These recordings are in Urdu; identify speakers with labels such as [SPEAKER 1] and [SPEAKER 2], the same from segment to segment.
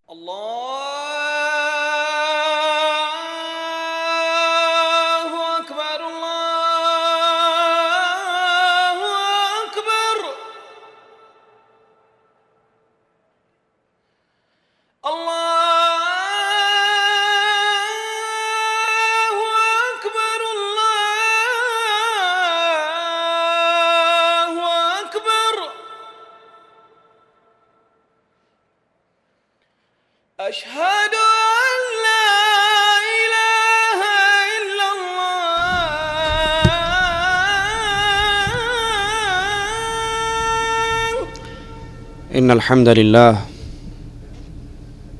[SPEAKER 1] اللہ اکبر اللہ اکبر اللہ اکبر اللہ اکبر اشہد ان لا الہ الا اللہ
[SPEAKER 2] ان الحمد للہ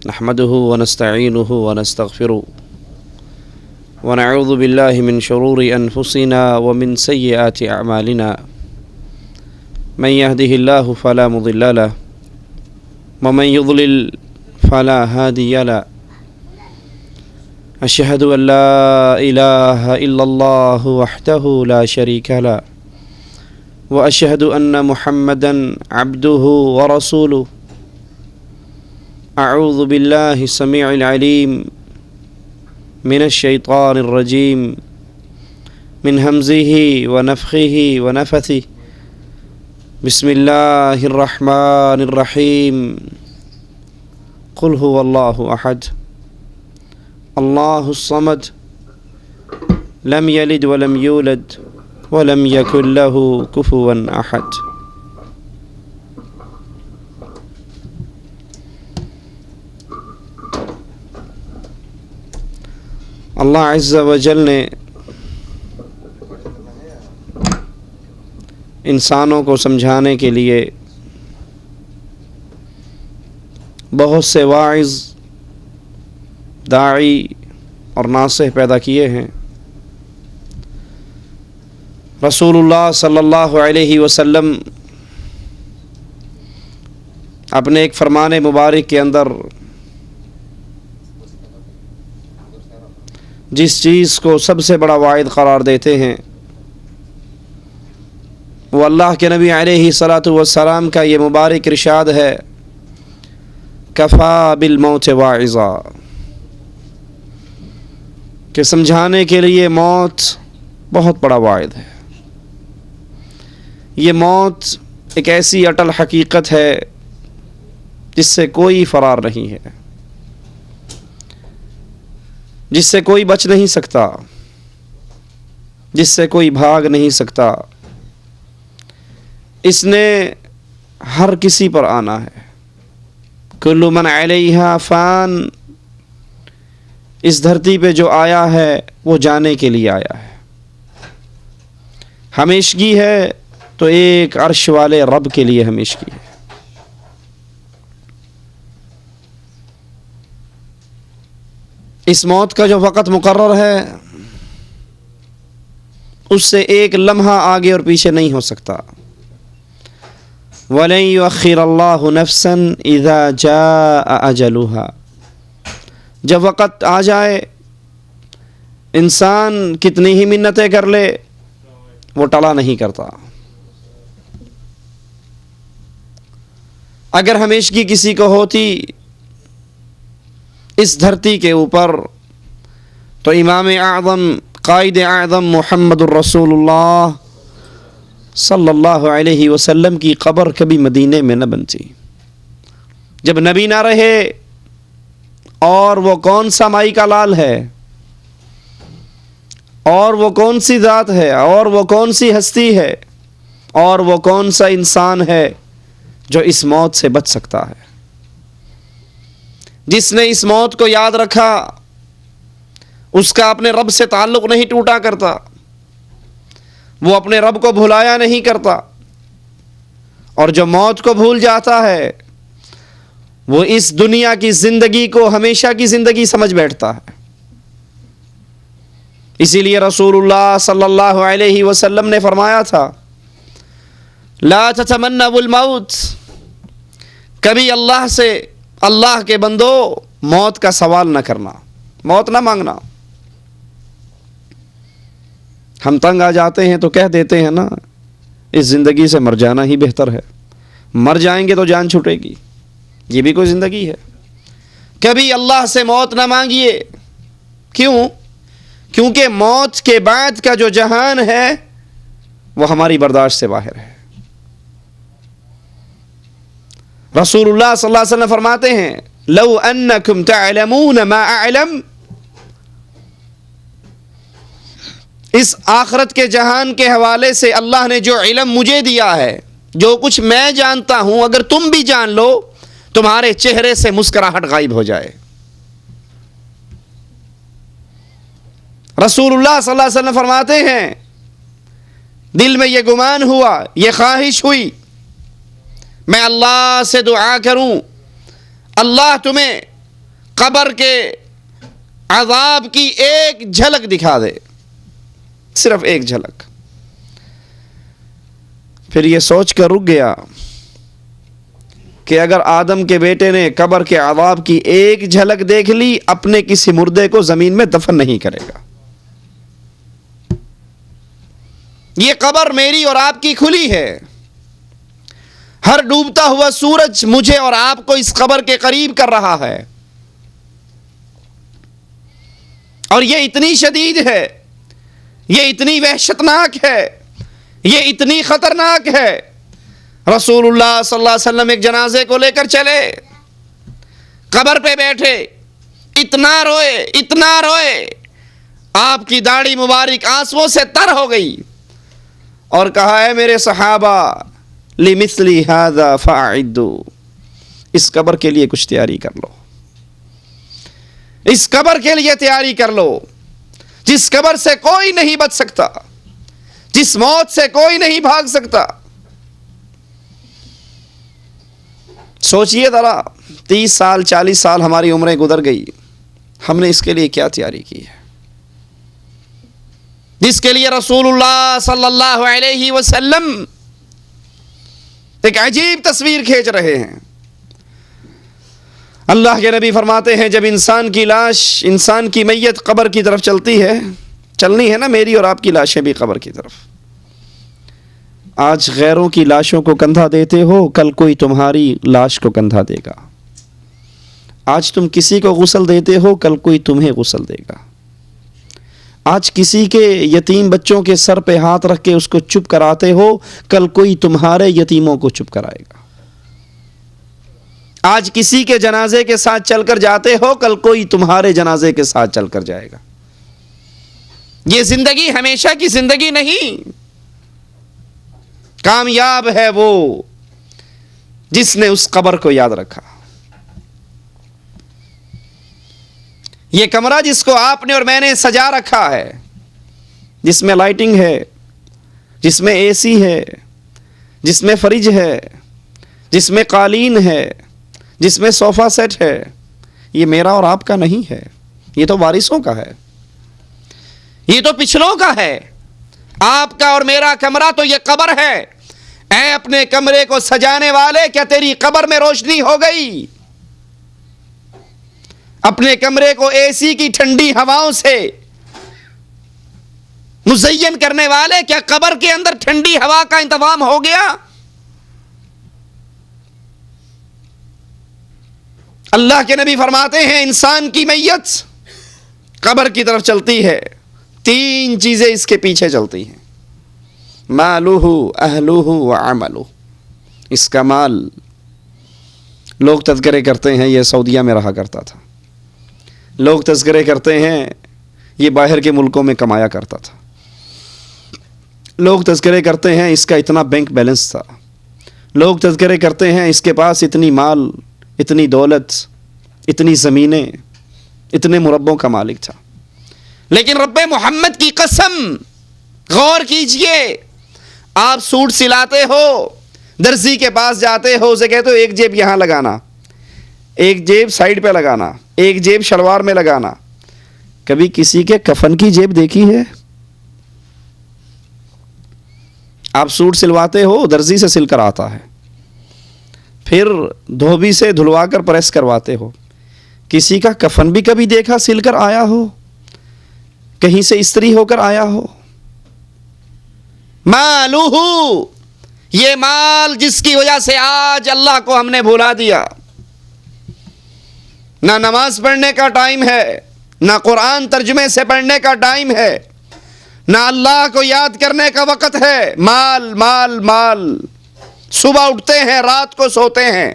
[SPEAKER 2] نحمده ونستعینه ونستغفره ونعوذ باللہ من شرور انفسنا ومن سیئات اعمالنا من يهده الله فلا مضل له ومن يضلل فلا هادي له أشهد أن لا إله إلا الله وحده لا شريك له وأشهد أن محمدا عبده ورسوله أعوذ بالله السميع العليم من الشيطان الرجيم من همزه ونفخه ونفثه بسم الله الرحمن الرحيم قل هو الله أحد الله الصمد لم يلد ولم يولد ولم يكن له كفوا أحد اللہ عز و جل نے انسانوں کو سمجھانے کے لیے بہت سے واعظ، داعی اور ناصح پیدا کیے ہیں۔ رسول اللہ صلی اللہ علیہ وسلم اپنے ایک فرمان مبارک کے اندر جس چیز کو سب سے بڑا واعظ قرار دیتے ہیں وہ اللہ کے نبی علیہ الصلاۃ والسلام کا یہ مبارک ارشاد ہے، کفا بالموت واعظا، کہ سمجھانے کے لیے موت بہت بڑا واعظ ہے۔ یہ موت ایک ایسی اٹل حقیقت ہے جس سے کوئی فرار نہیں ہے، جس سے کوئی بچ نہیں سکتا، جس سے کوئی بھاگ نہیں سکتا۔ اس نے ہر کسی پر آنا ہے۔ کل من علیہا فان، اس دھرتی پہ جو آیا ہے وہ جانے کے لیے آیا ہے۔ ہمیشگی ہے تو ایک عرش والے رب کے لیے ہمیشگی ہے۔ اس موت کا جو وقت مقرر ہے اس سے ایک لمحہ آگے اور پیچھے نہیں ہو سکتا۔ وَلَن يُؤَخِّرَ اللَّهُ نَفْسًا إِذَا جَاءَ أَجَلُهَا، جب وقت آ جائے انسان کتنی ہی منتیں کر لے وہ ٹلا نہیں کرتا۔ اگر ہمیشگی کسی کو ہوتی اس دھرتی کے اوپر تو امام اعظم قائد اعظم محمد الرسول اللہ صلی اللہ علیہ وسلم کی قبر کبھی مدینے میں نہ بنتی۔ جب نبی نہ رہے اور وہ کون سا مائی کا لال ہے، اور وہ کون سی ذات ہے، اور وہ کون سی ہستی ہے، اور وہ کون سا انسان ہے جو اس موت سے بچ سکتا ہے؟ جس نے اس موت کو یاد رکھا اس کا اپنے رب سے تعلق نہیں ٹوٹا کرتا، وہ اپنے رب کو بھلایا نہیں کرتا، اور جو موت کو بھول جاتا ہے وہ اس دنیا کی زندگی کو ہمیشہ کی زندگی سمجھ بیٹھتا ہے۔ اسی لیے رسول اللہ صلی اللہ علیہ وسلم نے فرمایا تھا، لا تتمنوا الموت، کبھی اللہ سے، اللہ کے بندو موت کا سوال نہ کرنا، موت نہ مانگنا۔ ہم تنگ آ جاتے ہیں تو کہہ دیتے ہیں نا، اس زندگی سے مر جانا ہی بہتر ہے، مر جائیں گے تو جان چھوٹے گی، یہ بھی کوئی زندگی ہے؟ کبھی اللہ سے موت نہ مانگیے. کیوں؟ کیونکہ موت کے بعد کا جو جہان ہے وہ ہماری برداشت سے باہر ہے. رسول اللہ صلی اللہ علیہ وسلم فرماتے ہیں لو انکم تعلمون ما اعلم، اس آخرت کے جہان کے حوالے سے اللہ نے جو علم مجھے دیا ہے، جو کچھ میں جانتا ہوں، اگر تم بھی جان لو تمہارے چہرے سے مسکراہٹ غائب ہو جائے. رسول اللہ صلی اللہ علیہ وسلم فرماتے ہیں دل میں یہ گمان ہوا، یہ خواہش ہوئی، میں اللہ سے دعا کروں اللہ تمہیں قبر کے عذاب کی ایک جھلک دکھا دے، صرف ایک جھلک. پھر یہ سوچ کر رک گیا کہ اگر آدم کے بیٹے نے قبر کے عذاب کی ایک جھلک دیکھ لی، اپنے کسی مردے کو زمین میں دفن نہیں کرے گا. یہ قبر میری اور آپ کی کھلی ہے. ہر ڈوبتا ہوا سورج مجھے اور آپ کو اس قبر کے قریب کر رہا ہے، اور یہ اتنی شدید ہے، یہ اتنی وحشتناک ہے، یہ اتنی خطرناک ہے. رسول اللہ صلی اللہ علیہ وسلم ایک جنازے کو لے کر چلے، قبر پہ بیٹھے، اتنا روئے اتنا روئے، آپ کی داڑھی مبارک آنسوؤں سے تر ہو گئی، اور کہا ہے میرے صحابہ لمثلی ھذا فاعدوا، اس قبر کے لیے کچھ تیاری کر لو، اس قبر کے لیے تیاری کر لو، جس قبر سے کوئی نہیں بچ سکتا، جس موت سے کوئی نہیں بھاگ سکتا. سوچئے ذرا 30 سال 40 سال ہماری عمریں گزر گئی، ہم نے اس کے لیے کیا تیاری کی ہے، جس کے لیے رسول اللہ صلی اللہ علیہ وسلم ایک عجیب تصویر کھینچ رہے ہیں. اللہ کے نبی فرماتے ہیں جب انسان کی لاش، انسان کی میت قبر کی طرف چلتی ہے، چلنی ہے نا میری اور آپ کی لاشیں بھی قبر کی طرف. آج غیروں کی لاشوں کو کندھا دیتے ہو، کل کوئی تمہاری لاش کو کندھا دے گا. آج تم کسی کو غسل دیتے ہو، کل کوئی تمہیں غسل دے گا. آج کسی کے یتیم بچوں کے سر پہ ہاتھ رکھ کے اس کو چپ کراتے ہو، کل کوئی تمہارے یتیموں کو چپ کرائے گا. آج کسی کے جنازے کے ساتھ چل کر جاتے ہو، کل کوئی تمہارے جنازے کے ساتھ چل کر جائے گا. یہ زندگی ہمیشہ کی زندگی نہیں. کامیاب ہے وہ جس نے اس قبر کو یاد رکھا. یہ کمرہ جس کو آپ نے اور میں نے سجا رکھا ہے، جس میں لائٹنگ ہے، جس میں اے سی ہے، جس میں فریج ہے، جس میں قالین ہے، جس میں صوفہ سیٹ ہے، یہ میرا اور آپ کا نہیں ہے، یہ تو وارثوں کا ہے، یہ تو پچھلوں کا ہے. آپ کا اور میرا کمرہ تو یہ قبر ہے. اے اپنے کمرے کو سجانے والے، کیا تیری قبر میں روشنی ہو گئی؟ اپنے کمرے کو اے سی کی ٹھنڈی ہواؤں سے مزین کرنے والے، کیا قبر کے اندر ٹھنڈی ہوا کا انتظام ہو گیا؟ اللہ کے نبی فرماتے ہیں انسان کی میت قبر کی طرف چلتی ہے، 3 چیزیں اس کے پیچھے چلتی ہیں، مالہ اہلہ وعملہ. اس کا مال، لوگ تذکرے کرتے ہیں یہ سعودیہ میں رہا کرتا تھا، لوگ تذکرے کرتے ہیں یہ باہر کے ملکوں میں کمایا کرتا تھا، لوگ تذکرے کرتے ہیں اس کا اتنا بینک بیلنس تھا، لوگ تذکرے کرتے ہیں اس کے پاس اتنی مال، اتنی دولت، اتنی زمینیں، اتنے مربوں کا مالک تھا. لیکن رب محمد کی قسم، غور کیجئے، آپ سوٹ سلاتے ہو، درزی کے پاس جاتے ہو، اسے کہتے ہو ایک جیب یہاں لگانا، ایک جیب سائیڈ پہ لگانا، ایک جیب شلوار میں لگانا. کبھی کسی کے کفن کی جیب دیکھی ہے؟ آپ سوٹ سلواتے ہو، درزی سے سل کر آتا ہے، پھر دھوبی سے دھلوا کر پریس کرواتے ہو. کسی کا کفن بھی کبھی دیکھا سل کر آیا ہو، کہیں سے استری ہو کر آیا ہو؟ مالہ، یہ مال جس کی وجہ سے آج اللہ کو ہم نے بھلا دیا، نہ نماز پڑھنے کا ٹائم ہے، نہ قرآن ترجمے سے پڑھنے کا ٹائم ہے، نہ اللہ کو یاد کرنے کا وقت ہے۔ مال مال مال، صبح اٹھتے ہیں رات کو سوتے ہیں،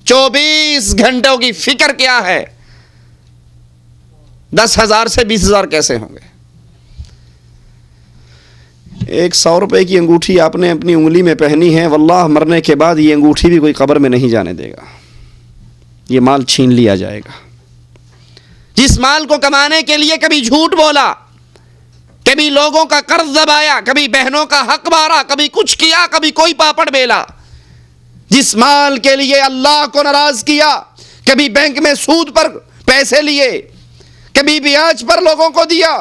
[SPEAKER 2] 24 گھنٹوں کی فکر کیا ہے؟ 10,000 سے 20,000 کیسے ہوں گے؟ ایک 100 روپے کی انگوٹھی آپ نے اپنی انگلی میں پہنی ہے، واللہ مرنے کے بعد یہ انگوٹھی بھی کوئی قبر میں نہیں جانے دے گا، یہ مال چھین لیا جائے گا۔ جس مال کو کمانے کے لیے کبھی جھوٹ بولا، کبھی لوگوں کا قرض دبایا، کبھی بہنوں کا حق مارا، کبھی کچھ کیا، کبھی کوئی پاپڑ بیلا، جس مال کے لیے اللہ کو ناراض کیا، کبھی بینک میں سود پر پیسے لیے، کبھی بیاج پر لوگوں کو دیا،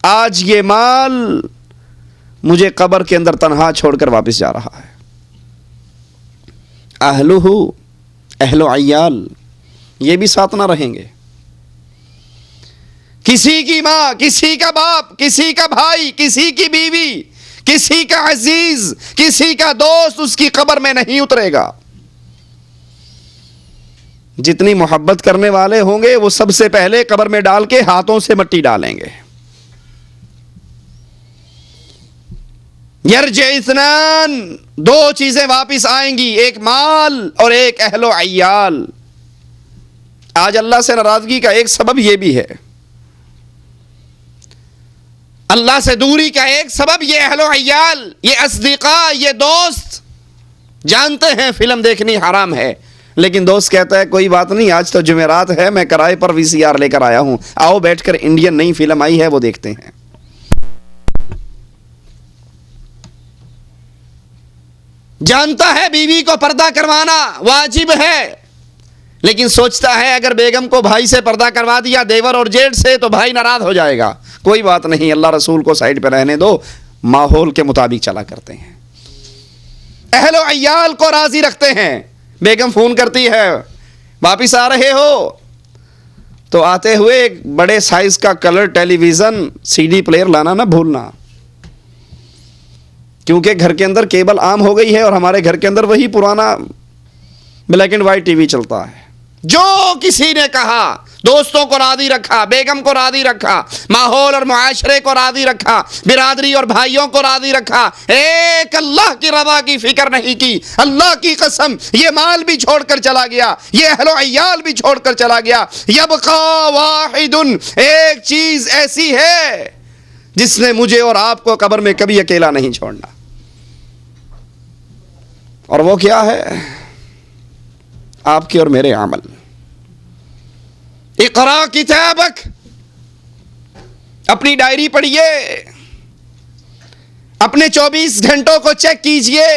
[SPEAKER 2] آج یہ مال مجھے قبر کے اندر تنہا چھوڑ کر واپس جا رہا ہے۔ اہل و عیال یہ بھی ساتھ نہ رہیں گے۔ کسی کی ماں، کسی کا باپ، کسی کا بھائی، کسی کی بیوی، کسی کا عزیز، کسی کا دوست اس کی قبر میں نہیں اترے گا۔ جتنی محبت کرنے والے ہوں گے وہ سب سے پہلے قبر میں ڈال کے ہاتھوں سے مٹی ڈالیں گے۔ یرجع اثنان، 2 چیزیں واپس آئیں گی، ایک مال اور ایک اہل و عیال۔ آج اللہ سے ناراضگی کا ایک سبب یہ بھی ہے، اللہ سے دوری کا ایک سبب یہ اہل و عیال، یہ اصدقاء، یہ دوست۔ جانتے ہیں فلم دیکھنی حرام ہے، لیکن دوست کہتا ہے کوئی بات نہیں، آج تو جمعرات ہے، میں کرائے پر VCR لے کر آیا ہوں، آؤ بیٹھ کر انڈین نئی فلم آئی ہے وہ دیکھتے ہیں۔ جانتا ہے بیوی کو پردہ کروانا واجب ہے، لیکن سوچتا ہے اگر بیگم کو بھائی سے پردہ کروا دیا، دیور اور جیٹھ سے، تو بھائی ناراض ہو جائے گا۔ کوئی بات نہیں، اللہ رسول کو سائیڈ پہ رہنے دو، ماحول کے مطابق چلا کرتے ہیں۔ اہل و عیال کو راضی رکھتے ہیں۔ بیگم فون کرتی ہے واپس آ رہے ہو، تو آتے ہوئے ایک بڑے سائز کا کلر ٹیلی ویژن CD پلیئر لانا نہ بھولنا، کیونکہ گھر کے اندر کیبل عام ہو گئی ہے اور ہمارے گھر کے اندر وہی پرانا بلیک اینڈ وائٹ TV چلتا ہے۔ جو کسی نے کہا، دوستوں کو راضی رکھا، بیگم کو راضی رکھا، ماحول اور معاشرے کو راضی رکھا، برادری اور بھائیوں کو راضی رکھا، ایک اللہ کی رضا کی فکر نہیں کی۔ اللہ کی قسم، یہ مال بھی چھوڑ کر چلا گیا، یہ اہل و عیال بھی چھوڑ کر چلا گیا۔ یبقى واحد، ایک چیز ایسی ہے جس نے مجھے اور آپ کو قبر میں کبھی اکیلا نہیں چھوڑنا، اور وہ کیا ہے؟ آپ کے اور میرے عمل۔ اقرا کتابک، اپنی ڈائری پڑھیے، اپنے 24 گھنٹوں کو چیک کیجئے،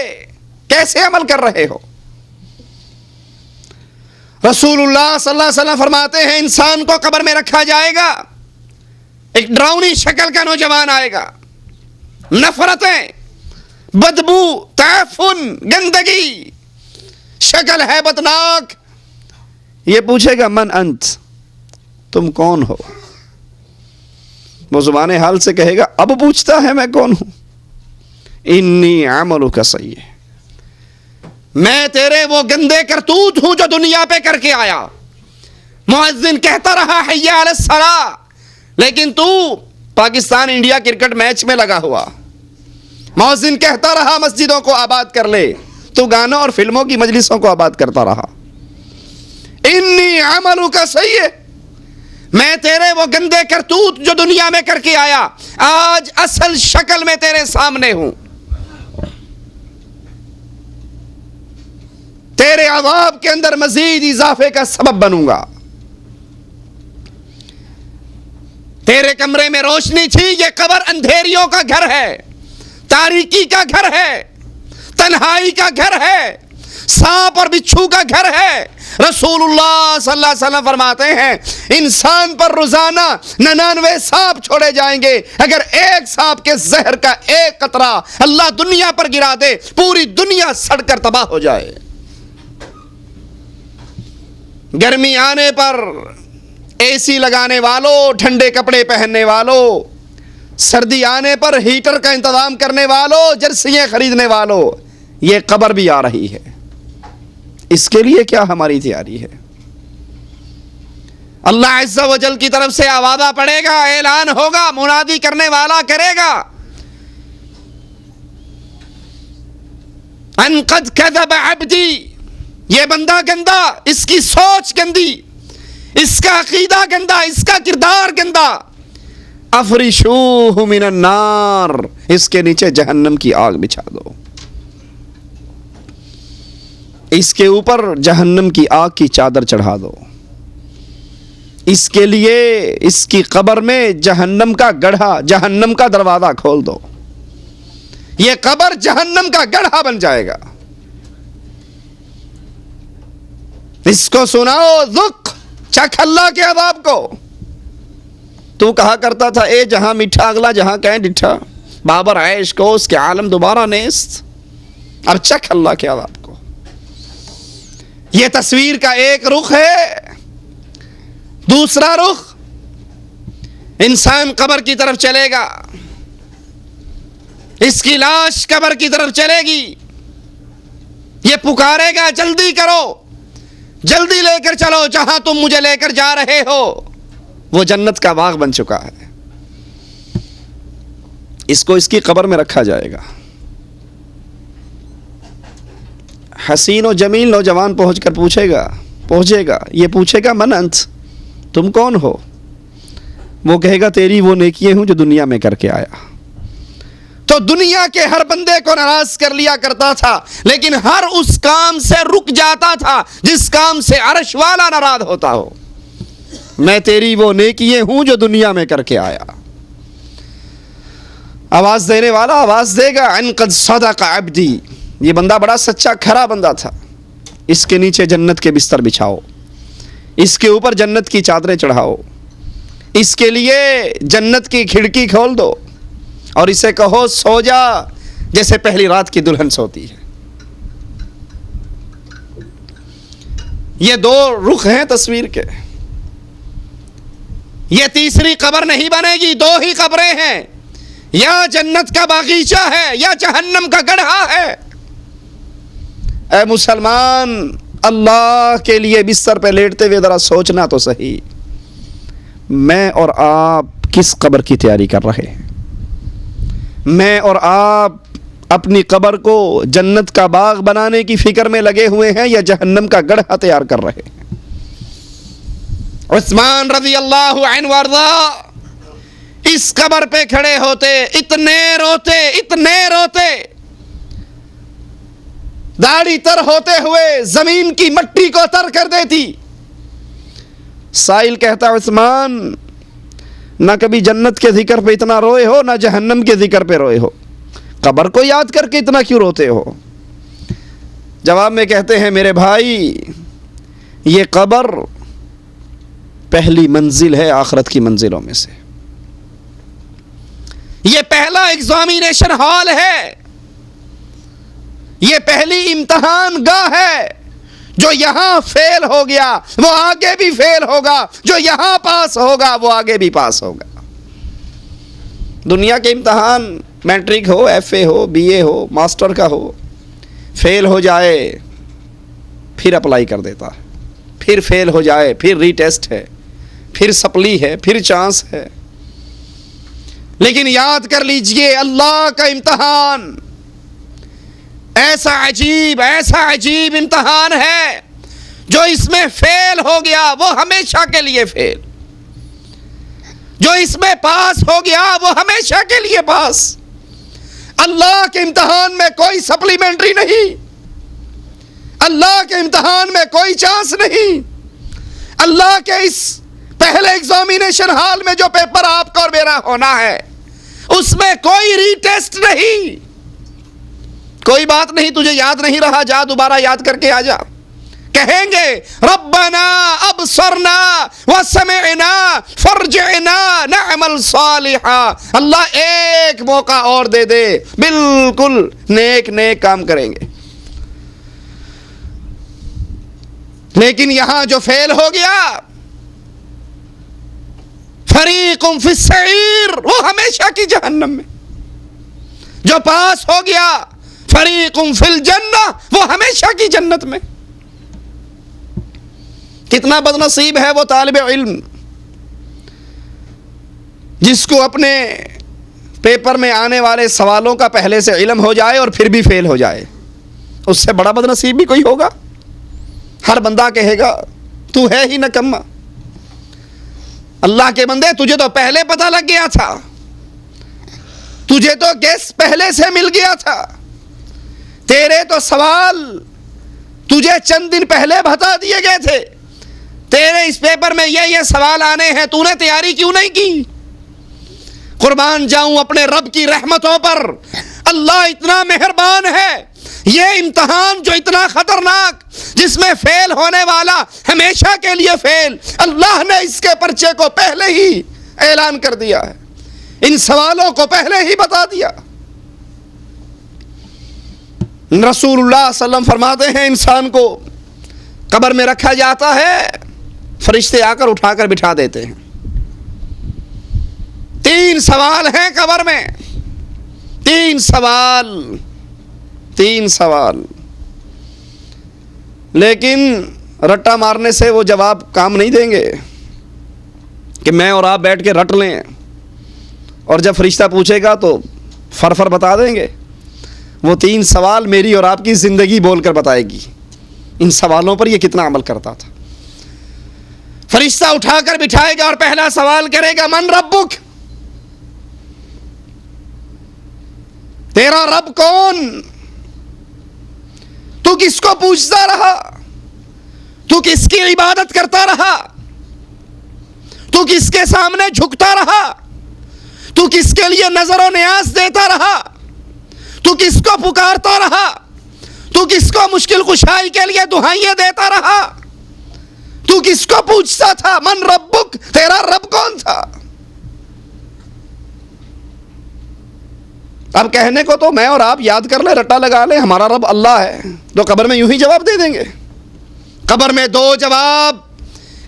[SPEAKER 2] کیسے عمل کر رہے ہو؟ رسول اللہ صلی اللہ علیہ وسلم فرماتے ہیں انسان کو قبر میں رکھا جائے گا، ایک ڈراؤنی شکل کا نوجوان آئے گا، نفرتیں، بدبو، تعفن، گندگی، شکل ہے بدناک۔ یہ پوچھے گا من انت، تم کون ہو؟ وہ زبان حال سے کہے گا، اب پوچھتا ہے میں کون ہوں؟ انی عملک سیئ، میں تیرے وہ گندے کرتوت ہوں جو دنیا پہ کر کے آیا۔ مؤذن کہتا رہا حی علی الصلاۃ، لیکن تو پاکستان انڈیا کرکٹ میچ میں لگا ہوا۔ مؤذن کہتا رہا مسجدوں کو آباد کر لے، تو گانوں اور فلموں کی مجلسوں کو آباد کرتا رہا۔ انی عملک سیئ، میں تیرے وہ گندے کرتوت جو دنیا میں کر کے آیا، آج اصل شکل میں تیرے سامنے ہوں، تیرے عذاب کے اندر مزید اضافے کا سبب بنوں گا۔ تیرے کمرے میں روشنی تھی، یہ قبر اندھیریوں کا گھر ہے، تاریکی کا گھر ہے، تنہائی کا گھر ہے، سانپ اور بچھو کا گھر ہے۔ رسول اللہ صلی اللہ علیہ وسلم فرماتے ہیں انسان پر روزانہ 99 سانپ چھوڑے جائیں گے، اگر ایک سانپ کے زہر کا ایک قطرہ اللہ دنیا پر گرا دے، پوری دنیا سڑ کر تباہ ہو جائے۔ گرمی آنے پر AC لگانے والوں، ٹھنڈے کپڑے پہننے والوں، سردی آنے پر ہیٹر کا انتظام کرنے والوں، جرسیاں خریدنے والوں، یہ قبر بھی آ رہی ہے۔ اس کے لیے کیا ہماری تیاری ہے؟ اللہ عز و جل کی طرف سے آوازہ پڑے گا، اعلان ہوگا، منادی کرنے والا کرے گا، ان قد کذب عبدی، یہ بندہ گندا، اس کی سوچ گندی، اس کا عقیدہ گندا، اس کا کردار گندا، افرشوہ من النار، اس کے نیچے جہنم کی آگ بچھا دو، اس کے اوپر جہنم کی آگ کی چادر چڑھا دو، اس کے لیے اس کی قبر میں جہنم کا گڑھا، جہنم کا دروازہ کھول دو، یہ قبر جہنم کا گڑھا بن جائے گا، اس کو سناؤ، ذق، چکھ اللہ کے عذاب کو۔ تو کہا کرتا تھا اے جہاں میٹھا اگلا جہاں کہیں ڈٹھا، بابر عیش کو اس کے عالم دوبارہ نیست، اور چکھ اللہ کے عذاب کو۔ یہ تصویر کا ایک رخ ہے۔ دوسرا رخ، انسان قبر کی طرف چلے گا، اس کی لاش قبر کی طرف چلے گی، یہ پکارے گا جلدی کرو، جلدی لے کر چلو، جہاں تم مجھے لے کر جا رہے ہو وہ جنت کا باغ بن چکا ہے۔ اس کو اس کی قبر میں رکھا جائے گا۔ حسین و جمیل نوجوان پہنچے گا، یہ پوچھے گا من انت، تم کون ہو؟ وہ کہے گا تیری وہ نیکیاں ہوں جو دنیا میں کر کے آیا۔ تو دنیا کے ہر بندے کو ناراض کر لیا کرتا تھا، لیکن ہر اس کام سے رک جاتا تھا جس کام سے عرش والا ناراض ہوتا ہو۔ میں تیری وہ نیکیاں ہوں جو دنیا میں کر کے آیا۔ آواز دینے والا آواز دے گا ان قد صدق عبدی، یہ بندہ بڑا سچا کھرا بندہ تھا، اس کے نیچے جنت کے بستر بچھاؤ، اس کے اوپر جنت کی چادریں چڑھاؤ، اس کے لیے جنت کی کھڑکی کھول دو اور اسے کہو سو جا جیسے پہلی رات کی دلہن سوتی ہے۔ یہ دو رخ ہیں تصویر کے، یہ تیسری قبر نہیں بنے گی، دو ہی قبریں ہیں، یا جنت کا باغیچہ ہے یا جہنم کا گڑھا ہے۔ اے مسلمان، اللہ کے لیے بستر پہ لیٹتے ہوئے ذرا سوچنا تو صحیح، میں اور آپ کس قبر کی تیاری کر رہے ہیں؟ میں اور آپ اپنی قبر کو جنت کا باغ بنانے کی فکر میں لگے ہوئے ہیں یا جہنم کا گڑھا تیار کر رہے ہیں؟ عثمان رضی اللہ عنہ وارضا اس قبر پہ کھڑے ہوتے، اتنے روتے، داڑھی تر ہوتے ہوئے زمین کی مٹی کو تر کر دیتی۔ سائل کہتا عثمان، نہ کبھی جنت کے ذکر پہ اتنا روئے ہو، نہ جہنم کے ذکر پہ روئے ہو، قبر کو یاد کر کے اتنا کیوں روتے ہو؟ جواب میں کہتے ہیں میرے بھائی، یہ قبر پہلی منزل ہے آخرت کی منزلوں میں سے، یہ پہلا ایگزامینیشن ہال ہے، یہ پہلی امتحان گاہ ہے۔ جو یہاں فیل ہو گیا وہ آگے بھی فیل ہوگا، جو یہاں پاس ہوگا وہ آگے بھی پاس ہوگا۔ دنیا کے امتحان میٹرک ہو، ایف اے ہو، بی اے ہو، ماسٹر کا ہو، فیل ہو جائے پھر اپلائی کر دیتا ہے، پھر فیل ہو جائے پھر ری ٹیسٹ ہے، پھر سپلی ہے، پھر چانس ہے۔ لیکن یاد کر لیجئے، اللہ کا امتحان ایسا عجیب امتحان ہے، جو اس میں فیل ہو گیا وہ ہمیشہ کے لیے فیل، جو اس میں پاس ہو گیا وہ ہمیشہ کے لیے پاس۔ اللہ کے امتحان میں کوئی سپلیمنٹری نہیں، اللہ کے امتحان میں کوئی چانس نہیں، اللہ کے اس پہلے ایگزامینیشن ہال میں جو پیپر آپ کو اور میرا ہونا ہے اس میں کوئی ری ٹیسٹ نہیں۔ کوئی بات نہیں، تجھے یاد نہیں رہا، جا دوبارہ یاد کر کے آ جا۔ کہیں گے ربنا ابصرنا وسمعنا فرجعنا نعمل صالحا، اللہ ایک موقع اور دے دے، بالکل نیک کام کریں گے۔ لیکن یہاں جو فیل ہو گیا، فریق فی السعیر، وہ ہمیشہ کی جہنم میں، جو پاس ہو گیا فریق فی الجنہ، وہ ہمیشہ کی جنت میں۔ کتنا بد نصیب ہے وہ طالب علم جس کو اپنے پیپر میں آنے والے سوالوں کا پہلے سے علم ہو جائے اور پھر بھی فیل ہو جائے. اس سے بڑا بد نصیب بھی کوئی ہوگا؟ ہر بندہ کہے گا تو ہے ہی نکما. اللہ کے بندے تجھے تو پہلے پتہ لگ گیا تھا, تجھے تو گیس پہلے سے مل گیا تھا, تیرے تو سوال تجھے چند دن پہلے بتا دیے گئے تھے, تیرے اس پیپر میں یہ سوال آنے ہیں, تو نے تیاری کیوں نہیں کی؟ قربان جاؤں اپنے رب کی رحمتوں پر, اللہ اتنا مہربان ہے. یہ امتحان جو اتنا خطرناک, جس میں فیل ہونے والا ہمیشہ کے لیے فیل, اللہ نے اس کے پرچے کو پہلے ہی اعلان کر دیا ہے, ان سوالوں کو پہلے ہی بتا دیا. رسول اللہ صلی اللہ علیہ وسلم فرماتے ہیں انسان کو قبر میں رکھا جاتا ہے, فرشتے آ کر اٹھا کر بٹھا دیتے ہیں. 3 سوال ہیں قبر میں, 3 سوال, لیکن رٹا مارنے سے وہ جواب کام نہیں دیں گے کہ میں اور آپ بیٹھ کے رٹ لیں اور جب فرشتہ پوچھے گا تو فر بتا دیں گے. وہ 3 سوال میری اور آپ کی زندگی بول کر بتائے گی, ان سوالوں پر یہ کتنا عمل کرتا تھا. فرشتہ اٹھا کر بٹھائے گا اور پہلا سوال کرے گا من ربک, تیرا رب کون؟ تو کس کو پوچھتا رہا؟ تو کس کی عبادت کرتا رہا؟ تو کس کے سامنے جھکتا رہا؟ تو کس کے لیے نظر و نیاز دیتا رہا؟ تو کس کو پکارتا رہا؟ تو کس کو مشکل کشائی کے لیے دعائیں دیتا رہا؟ تو کس کو پوچھتا تھا من ربک, تیرا رب کون تھا؟ اب کہنے کو تو میں اور آپ یاد کر لیں, رٹا لگا لیں ہمارا رب اللہ ہے, تو قبر میں یوں ہی جواب دے دیں گے. قبر میں 2 جواب,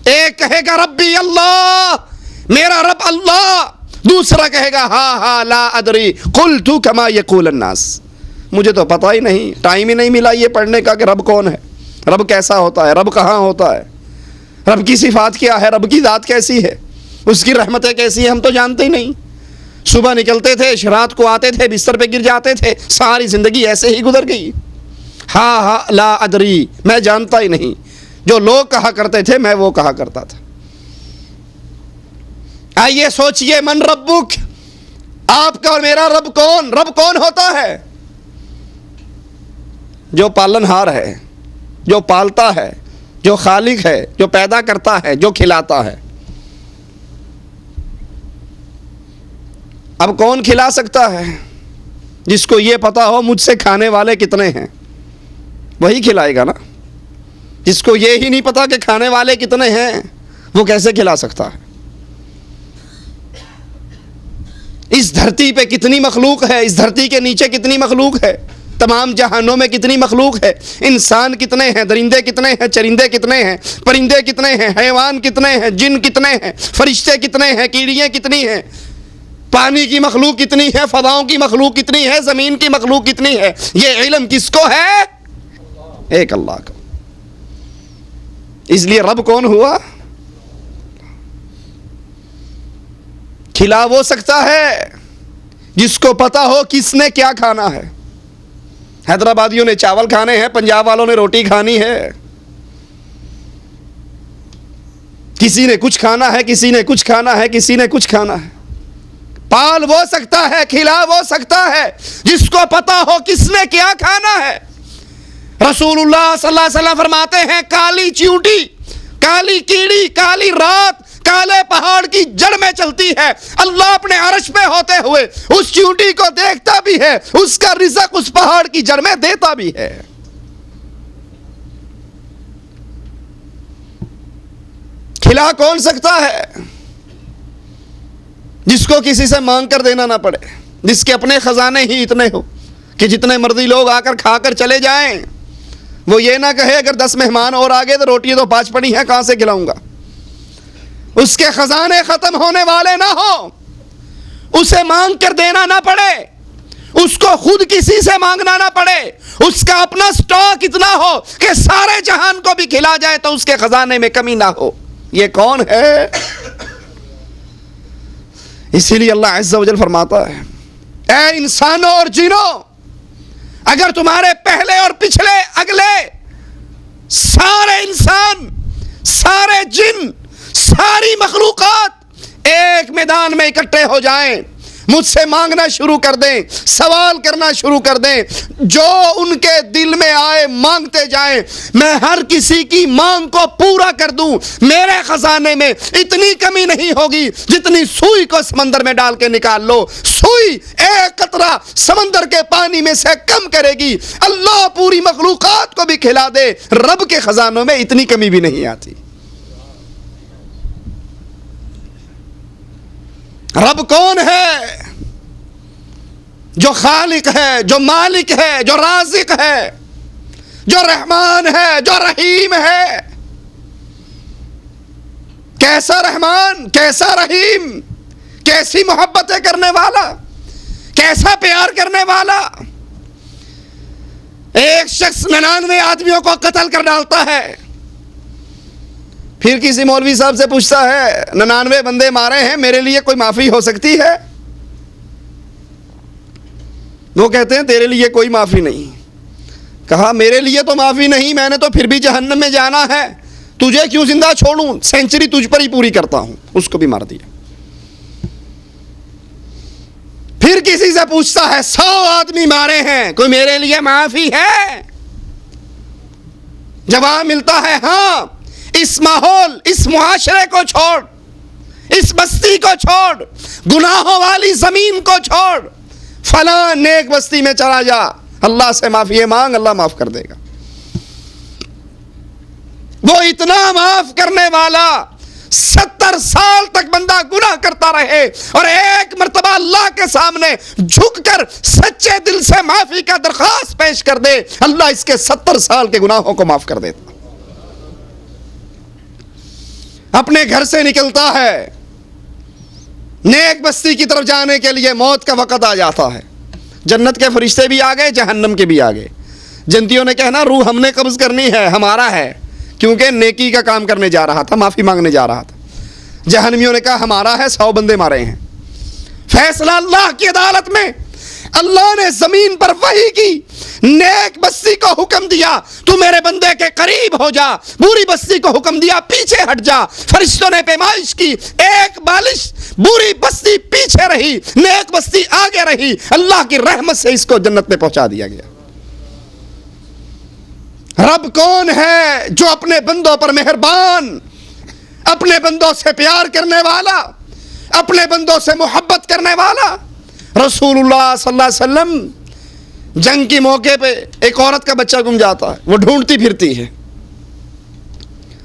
[SPEAKER 2] ایک کہے گا ربی اللہ, میرا رب اللہ, دوسرا کہے گا ہاں لا ادری قلت کما یقول الناس, مجھے تو پتہ ہی نہیں, ٹائم ہی نہیں ملا یہ پڑھنے کا کہ رب کون ہے, رب کیسا ہوتا ہے, رب کہاں ہوتا ہے, رب کی صفات کیا ہے, رب کی ذات کیسی ہے, اس کی رحمتیں کیسی ہیں, ہم تو جانتے ہی نہیں. صبح نکلتے تھے, رات کو آتے تھے, بستر پہ گر جاتے تھے, ساری زندگی ایسے ہی گزر گئی. ہاں لا ادری, میں جانتا ہی نہیں, جو لوگ کہا کرتے تھے میں وہ کہا کرتا تھا. آئیے سوچئے من ربک, آپ کا اور میرا رب کون؟ رب کون ہوتا ہے؟ جو پالن ہار ہے, جو پالتا ہے, جو خالق ہے, جو پیدا کرتا ہے, جو کھلاتا ہے. اب کون کھلا سکتا ہے؟ جس کو یہ پتا ہو مجھ سے کھانے والے کتنے ہیں, وہی کھلائے گا نا. جس کو یہ ہی نہیں پتا کہ کھانے والے کتنے ہیں, وہ کیسے کھلا سکتا ہے؟ اس دھرتی پہ کتنی مخلوق ہے, اس دھرتی کے نیچے کتنی مخلوق ہے, تمام جہانوں میں کتنی مخلوق ہے, انسان کتنے ہیں, درندے کتنے ہیں, چرندے کتنے ہیں, پرندے کتنے ہیں, حیوان کتنے ہیں, جن کتنے ہیں, فرشتے کتنے ہیں, کیڑیاں کتنی ہیں, پانی کی مخلوق کتنی ہے, فضاؤں کی مخلوق کتنی ہے, زمین کی مخلوق کتنی ہے, یہ علم کس کو ہے؟ ایک اللہ کو. اس لیے رب کون ہوا؟ کھلا وہ سکتا ہے جس کو پتا ہو کس نے کیا کھانا ہے. حیدرآبادیوں نے چاول کھانے ہیں, پنجاب والوں نے روٹی کھانی ہے, کسی نے کچھ کھانا ہے, کسی نے کچھ کھانا ہے, کسی نے کچھ کھانا ہے. پال وہ سکتا ہے, کھلا وہ سکتا ہے جس کو پتا ہو کس نے کیا کھانا ہے. رسول اللہ صلی اللہ علیہ وسلم فرماتے ہیں کالی چیونٹی, کالی کیڑی, کالی رات کالے پہاڑ کی جڑ میں چلتی ہے, اللہ اپنے عرش پہ ہوتے ہوئے اس چیونٹی کو دیکھتا بھی ہے, اس کا رزق اس پہاڑ کی جڑ میں دیتا بھی ہے. کھلا کون سکتا ہے؟ جس کو کسی سے مانگ کر دینا نہ پڑے, جس کے اپنے خزانے ہی اتنے ہو کہ جتنے مرضی لوگ آ کر کھا کر چلے جائیں, وہ یہ نہ کہے اگر 10 مہمان اور آگے تو روٹی تو 5 پڑی ہیں, کہاں سے کھلاؤں گا. اس کے خزانے ختم ہونے والے نہ ہوں, اسے مانگ کر دینا نہ پڑے, اس کو خود کسی سے مانگنا نہ پڑے, اس کا اپنا سٹاک اتنا ہو کہ سارے جہان کو بھی کھلا جائے تو اس کے خزانے میں کمی نہ ہو. یہ کون ہے؟ اسی لیے اللہ عز و جل فرماتا ہے, اے انسانوں اور جنوں, اگر تمہارے پہلے اور پچھلے اگلے سارے انسان, سارے جن, ساری مخلوقات ایک میدان میں اکٹھے ہو جائیں, مجھ سے مانگنا شروع کر دیں, سوال کرنا شروع کر دیں, جو ان کے دل میں آئے مانگتے جائیں, میں ہر کسی کی مانگ کو پورا کر دوں. میرے خزانے میں اتنی کمی نہیں ہوگی جتنی سوئی کو سمندر میں ڈال کے نکال لو. سوئی ایک قطرہ سمندر کے پانی میں سے کم کرے گی. اللہ پوری مخلوقات کو بھی کھلا دے, رب کے خزانوں میں اتنی کمی بھی نہیں آتی. رب کون ہے؟ جو خالق ہے, جو مالک ہے, جو رازق ہے, جو رحمان ہے, جو رحیم ہے. کیسا رحمان, کیسا رحیم, کیسی محبتیں کرنے والا, کیسا پیار کرنے والا. ایک شخص 99 آدمیوں کو قتل کر ڈالتا ہے, پھر کسی مولوی صاحب سے پوچھتا ہے 99 بندے مارے ہیں, میرے لیے کوئی معافی ہو سکتی ہے؟ وہ کہتے ہیں تیرے لیے کوئی معافی نہیں. کہا میرے لیے تو معافی نہیں, میں نے تو پھر بھی جہنم میں جانا ہے, تجھے کیوں زندہ چھوڑوں, سینچری تجھ پر ہی پوری کرتا ہوں. اس کو بھی مار دیا. پھر کسی سے پوچھتا ہے 100 آدمی مارے ہیں, کوئی میرے لیے معافی ہے؟ جواب ملتا ہے ہاں, اس ماحول, اس معاشرے کو چھوڑ, اس بستی کو چھوڑ, گناہوں والی زمین کو چھوڑ, فلاں نیک بستی میں چلا جا, اللہ سے معافی مانگ, اللہ معاف کر دے گا. وہ اتنا معاف کرنے والا, 70 سال تک بندہ گناہ کرتا رہے اور ایک مرتبہ اللہ کے سامنے جھک کر سچے دل سے معافی کا درخواست پیش کر دے, اللہ اس کے 70 سال کے گناہوں کو معاف کر دیتا. اپنے گھر سے نکلتا ہے, نیک بستی کی طرف جانے کے لیے موت کا وقت آ جاتا ہے. جنت کے فرشتے بھی آ گئے, جہنم کے بھی آ گئے. جنتیوں نے کہنا روح ہم نے قبض کرنی ہے, ہمارا ہے, کیونکہ نیکی کا کام کرنے جا رہا تھا, معافی مانگنے جا رہا تھا. جہنمیوں نے کہا ہمارا ہے, 100 بندے مارے ہیں. فیصلہ اللہ کی عدالت میں. اللہ نے زمین پر وحی کی, نیک بستی کو حکم دیا تو میرے بندے کے قریب ہو جا, بری بستی کو حکم دیا پیچھے ہٹ جا. فرشتوں نے پیمائش کی, ایک بالش بری بستی پیچھے رہی, نیک بستی آگے رہی. اللہ کی رحمت سے اس کو جنت میں پہنچا دیا گیا. رب کون ہے؟ جو اپنے بندوں پر مہربان, اپنے بندوں سے پیار کرنے والا, اپنے بندوں سے محبت کرنے والا. رسول اللہ صلی اللہ علیہ وسلم جنگ کی موقع پہ ایک عورت کا بچہ گم جاتا ہے, وہ ڈھونڈتی پھرتی ہے,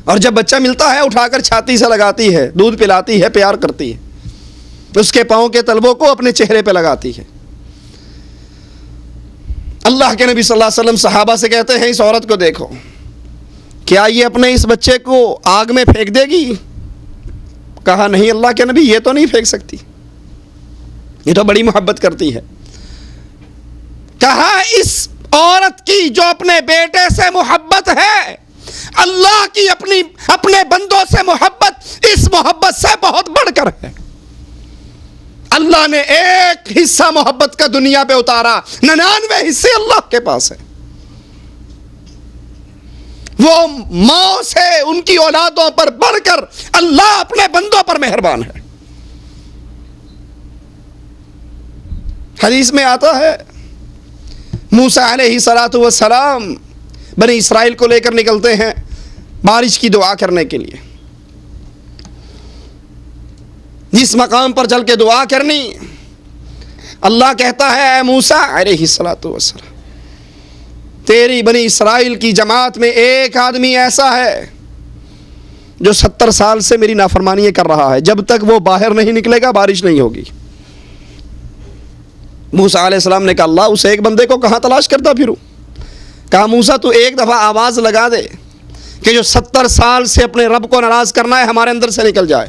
[SPEAKER 2] اور جب بچہ ملتا ہے اٹھا کر چھاتی سے لگاتی ہے, دودھ پلاتی ہے, پیار کرتی ہے, اس کے پاؤں کے تلووں کو اپنے چہرے پہ لگاتی ہے. اللہ کے نبی صلی اللہ علیہ وسلم صحابہ سے کہتے ہیں اس عورت کو دیکھو, کیا یہ اپنے اس بچے کو آگ میں پھینک دے گی؟ کہا نہیں اللہ کے نبی, یہ تو نہیں پھینک سکتی, یہ تو بڑی محبت کرتی ہے. کہا اس عورت کی جو اپنے بیٹے سے محبت ہے, اللہ کی اپنے بندوں سے محبت اس محبت سے بہت بڑھ کر ہے. اللہ نے ایک حصہ محبت کا دنیا پہ اتارا, 99 حصے اللہ کے پاس ہے. وہ ماں سے ان کی اولادوں پر بڑھ کر اللہ اپنے بندوں پر مہربان ہے. حدیث میں آتا ہے موسیٰ علیہ السلام بنی اسرائیل کو لے کر نکلتے ہیں بارش کی دعا کرنے کے لیے. جس مقام پر چل کے دعا کرنی, اللہ کہتا ہے اے موسیٰ علیہ السلام, تیری بنی اسرائیل کی جماعت میں ایک آدمی ایسا ہے جو 70 سال سے میری نافرمانی کر رہا ہے, جب تک وہ باہر نہیں نکلے گا بارش نہیں ہوگی. موسیٰ علیہ السلام نے کہا اللہ اس ایک بندے کو کہاں تلاش کرتا پھروں؟ کہا موسیٰ تو ایک دفعہ آواز لگا دے کہ جو 70 سال سے اپنے رب کو ناراض کرنا ہے ہمارے اندر سے نکل جائے,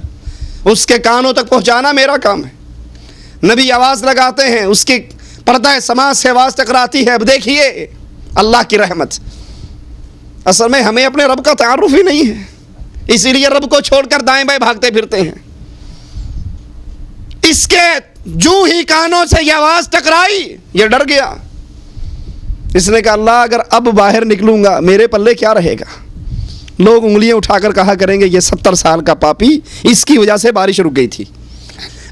[SPEAKER 2] اس کے کانوں تک پہنچانا میرا کام ہے. نبی آواز لگاتے ہیں, اس کے پردہ سماج سے آواز ٹکراتی ہے. اب دیکھیے اللہ کی رحمت، اصل میں ہمیں اپنے رب کا تعارف ہی نہیں ہے، اسی لیے رب کو چھوڑ کر دائیں بائیں بھاگتے پھرتے ہیں. اس کے جو ہی کانوں سے یہ آواز ٹکرائی یہ ڈر گیا. اس نے کہا اللہ اگر اب باہر نکلوں گا میرے پلے کیا رہے گا؟ لوگ انگلیاں اٹھا کر کہا کریں گے یہ 70 سال کا پاپی، اس کی وجہ سے بارش رک گئی تھی.